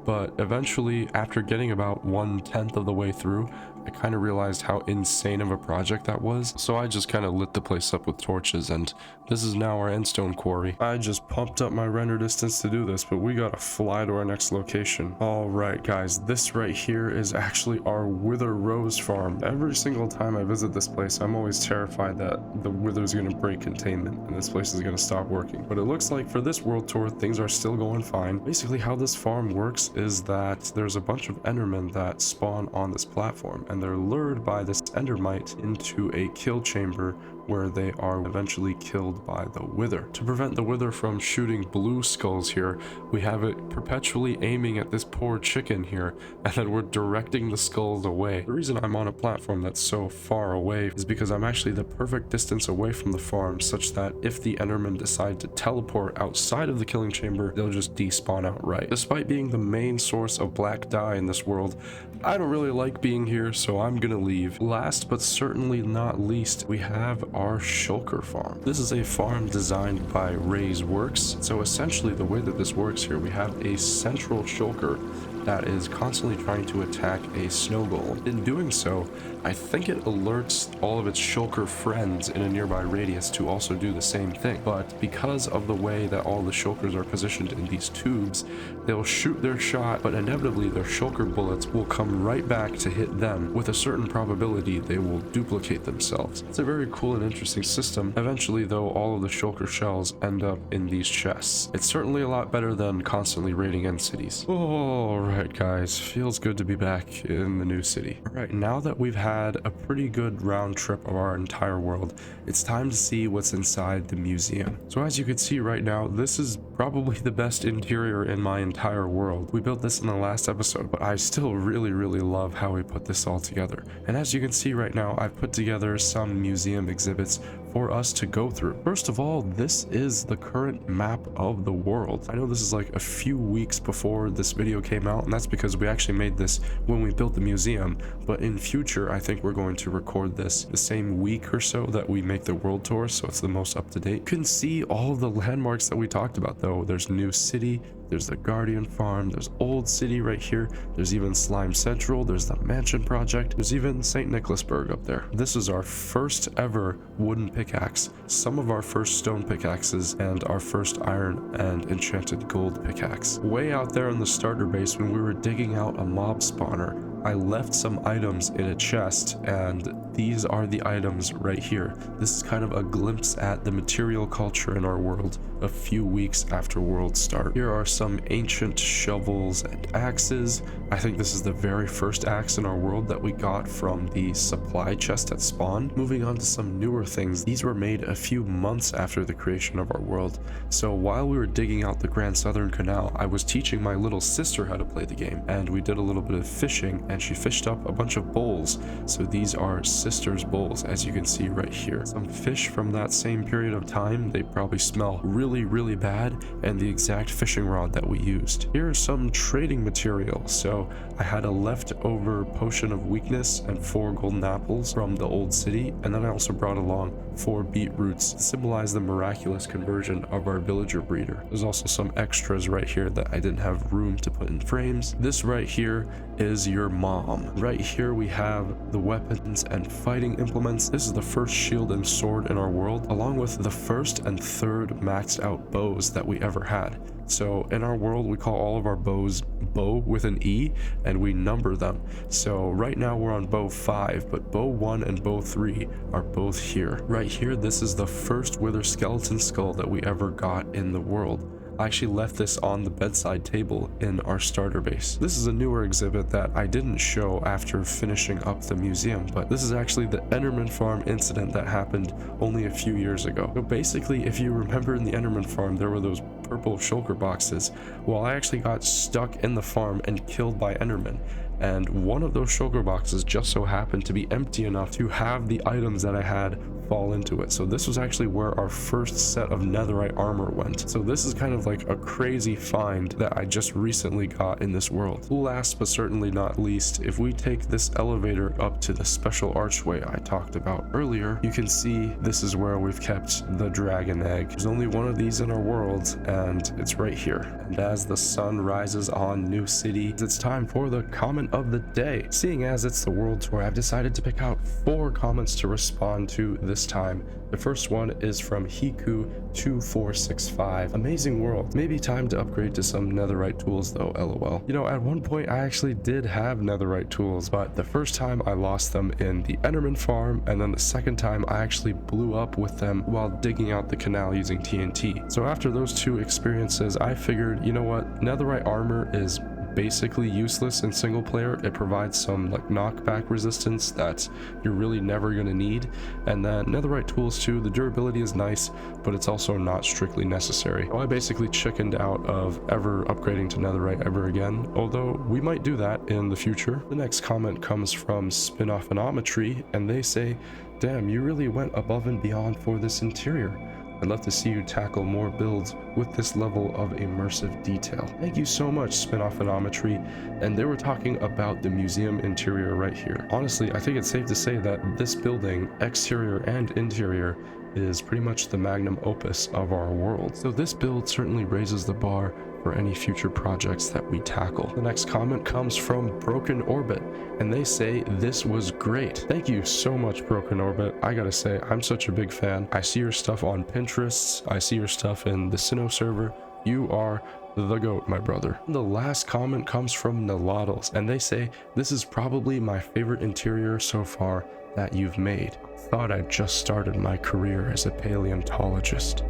but eventually after getting about 1/10 of the way through, I kind of realized how insane of a project that was, so I just kind of lit the place up with torches, and this is now our endstone quarry. I just pumped up my render distance to do this, but we gotta fly to our next location. Alright guys, this right here is actually our Wither Rose farm. Every single time I visit this place, I'm always terrified that the Wither's gonna break containment and this place is gonna stop working. But it looks like for this world tour, things are still going fine. Basically how this farm works is that there's a bunch of Endermen that spawn on this platform, and they're lured by this Endermite into a kill chamber where they are eventually killed by the Wither. To prevent the Wither from shooting blue skulls here, we have it perpetually aiming at this poor chicken here, and then we're directing the skulls away. The reason I'm on a platform that's so far away is because I'm actually the perfect distance away from the farm, such that if the Endermen decide to teleport outside of the killing chamber, they'll just despawn outright. Despite being the main source of black dye in this world, I don't really like being here, so I'm gonna leave. Last but certainly not least, we have our shulker farm. This is a farm designed by Ray's Works. So essentially the way that this works here, we have a central shulker that is constantly trying to attack a snow golem. In doing so, I think it alerts all of its shulker friends in a nearby radius to also do the same thing. But because of the way that all the shulkers are positioned in these tubes, they'll shoot their shot, but inevitably their shulker bullets will come right back to hit them. With a certain probability, they will duplicate themselves. It's a very cool and interesting system. Eventually though, all of the shulker shells end up in these chests. It's certainly a lot better than constantly raiding end cities. Alright guys, feels good to be back in the new city. Alright, now that we've had a pretty good round trip of our entire world, it's time to see what's inside the museum. So as you can see right now, this is probably the best interior in my entire world. We built this in the last episode, but I still really love how we put this all together. And as you can see right now, I've put together some museum exhibits for us to go through. First of all, this is the current map of the world. I know this is like a few weeks before this video came out, and that's because we actually made this when we built the museum, but in future I think we're going to record this the same week or so that we make the world tour, so it's the most up to date. You can see all of the landmarks that we talked about though. There's New City, there's the Guardian Farm, there's Old City right here, there's even Slime Central, there's the Mansion Project, there's even St. Nicholasburg up there. This is our first ever wooden pickaxe, some of our first stone pickaxes, and our first iron and enchanted gold pickaxe. Way out there in the starter base, when we were digging out a mob spawner, I left some items in a chest, and these are the items right here. This is kind of a glimpse at the material culture in our world a few weeks after world start. Here are some ancient shovels and axes. I think this is the very first axe in our world that we got from the supply chest at spawn. Moving on to some newer things. These were made a few months after the creation of our world. So while we were digging out the Grand Southern Canal, I was teaching my little sister how to play the game, and we did a little bit of fishing, and she fished up a bunch of bowls. So these are sister's bowls, as you can see right here. Some fish from that same period of time. They probably smell really bad, and the exact fishing rod that we used. Here are some trading material. So I had a leftover potion of weakness and 4 golden apples from the old city, and then I also brought along 4 beetroots to symbolize the miraculous conversion of our villager breeder. There's also some extras right here that I didn't have room to put in frames. This right here is your mom. Right here we have the weapons and fighting implements. This is the first shield and sword in our world, along with the first and third maxed out bows that we ever had. So in our world, we call all of our bows bow with an E, and we number them. So right now we're on bow 5, but bow 1 and bow 3 are both here. Right here, this is the first wither skeleton skull that we ever got in the world. I actually left this on the bedside table in our starter base. This is a newer exhibit that I didn't show after finishing up the museum, but this is actually the Enderman farm incident that happened only a few years ago. So basically, if you remember in the Enderman farm, there were those purple shulker boxes. Well, I actually got stuck in the farm and killed by Enderman. And one of those shulker boxes just so happened to be empty enough to have the items that I had fall into it. So this was actually where our first set of netherite armor went. So this is kind of like a crazy find that I just recently got in this world. Last but certainly not least, if we take this elevator up to the special archway I talked about earlier, you can see this is where we've kept the dragon egg. There's only one of these in our world, and it's right here. And as the sun rises on New City, it's time for the comment of the day. Seeing as it's the world tour, I've decided to pick out 4 comments to respond to this time. The first one is from Hiku2465. Amazing world. Maybe time to upgrade to some netherite tools though, lol. You know, at one point I actually did have netherite tools, but the first time I lost them in the Enderman farm, and then the second time I actually blew up with them while digging out the canal using TNT. So after those 2 experiences, I figured, you know what, netherite armor is basically useless in single player. It provides some like knockback resistance that you're really never going to need, and then netherite tools too, the durability is nice, but it's also not strictly necessary. So I basically chickened out of ever upgrading to netherite ever again, although we might do that in the future. The next comment comes from Spinophenometry, and they say, damn, you really went above and beyond for this interior. I'd love to see you tackle more builds with this level of immersive detail. Thank you so much, Spinophenometry. And they were talking about the museum interior right here. Honestly, I think it's safe to say that this building, exterior and interior, is pretty much the magnum opus of our world. So this build certainly raises the bar for any future projects that we tackle. The next comment comes from Broken Orbit, and they say this was great. Thank you so much, Broken Orbit. I gotta say, I'm such a big fan. I see your stuff on Pinterest, I see your stuff in the Sinnoh server. You are the GOAT, my brother. The last comment comes from Nalodals, and they say this is probably my favorite interior so far that you've made. Thought I'd just started my career as a paleontologist.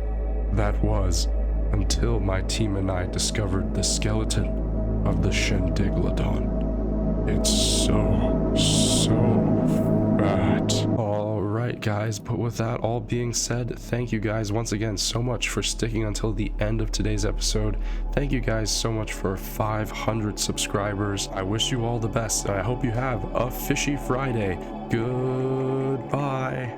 That was until my team and I discovered the skeleton of the Shendiglodon. It's so fat. Alright guys, but with that all being said, thank you guys once again so much for sticking until the end of today's episode. Thank you guys so much for 500 subscribers. I wish you all the best, and I hope you have a fishy Friday. Goodbye.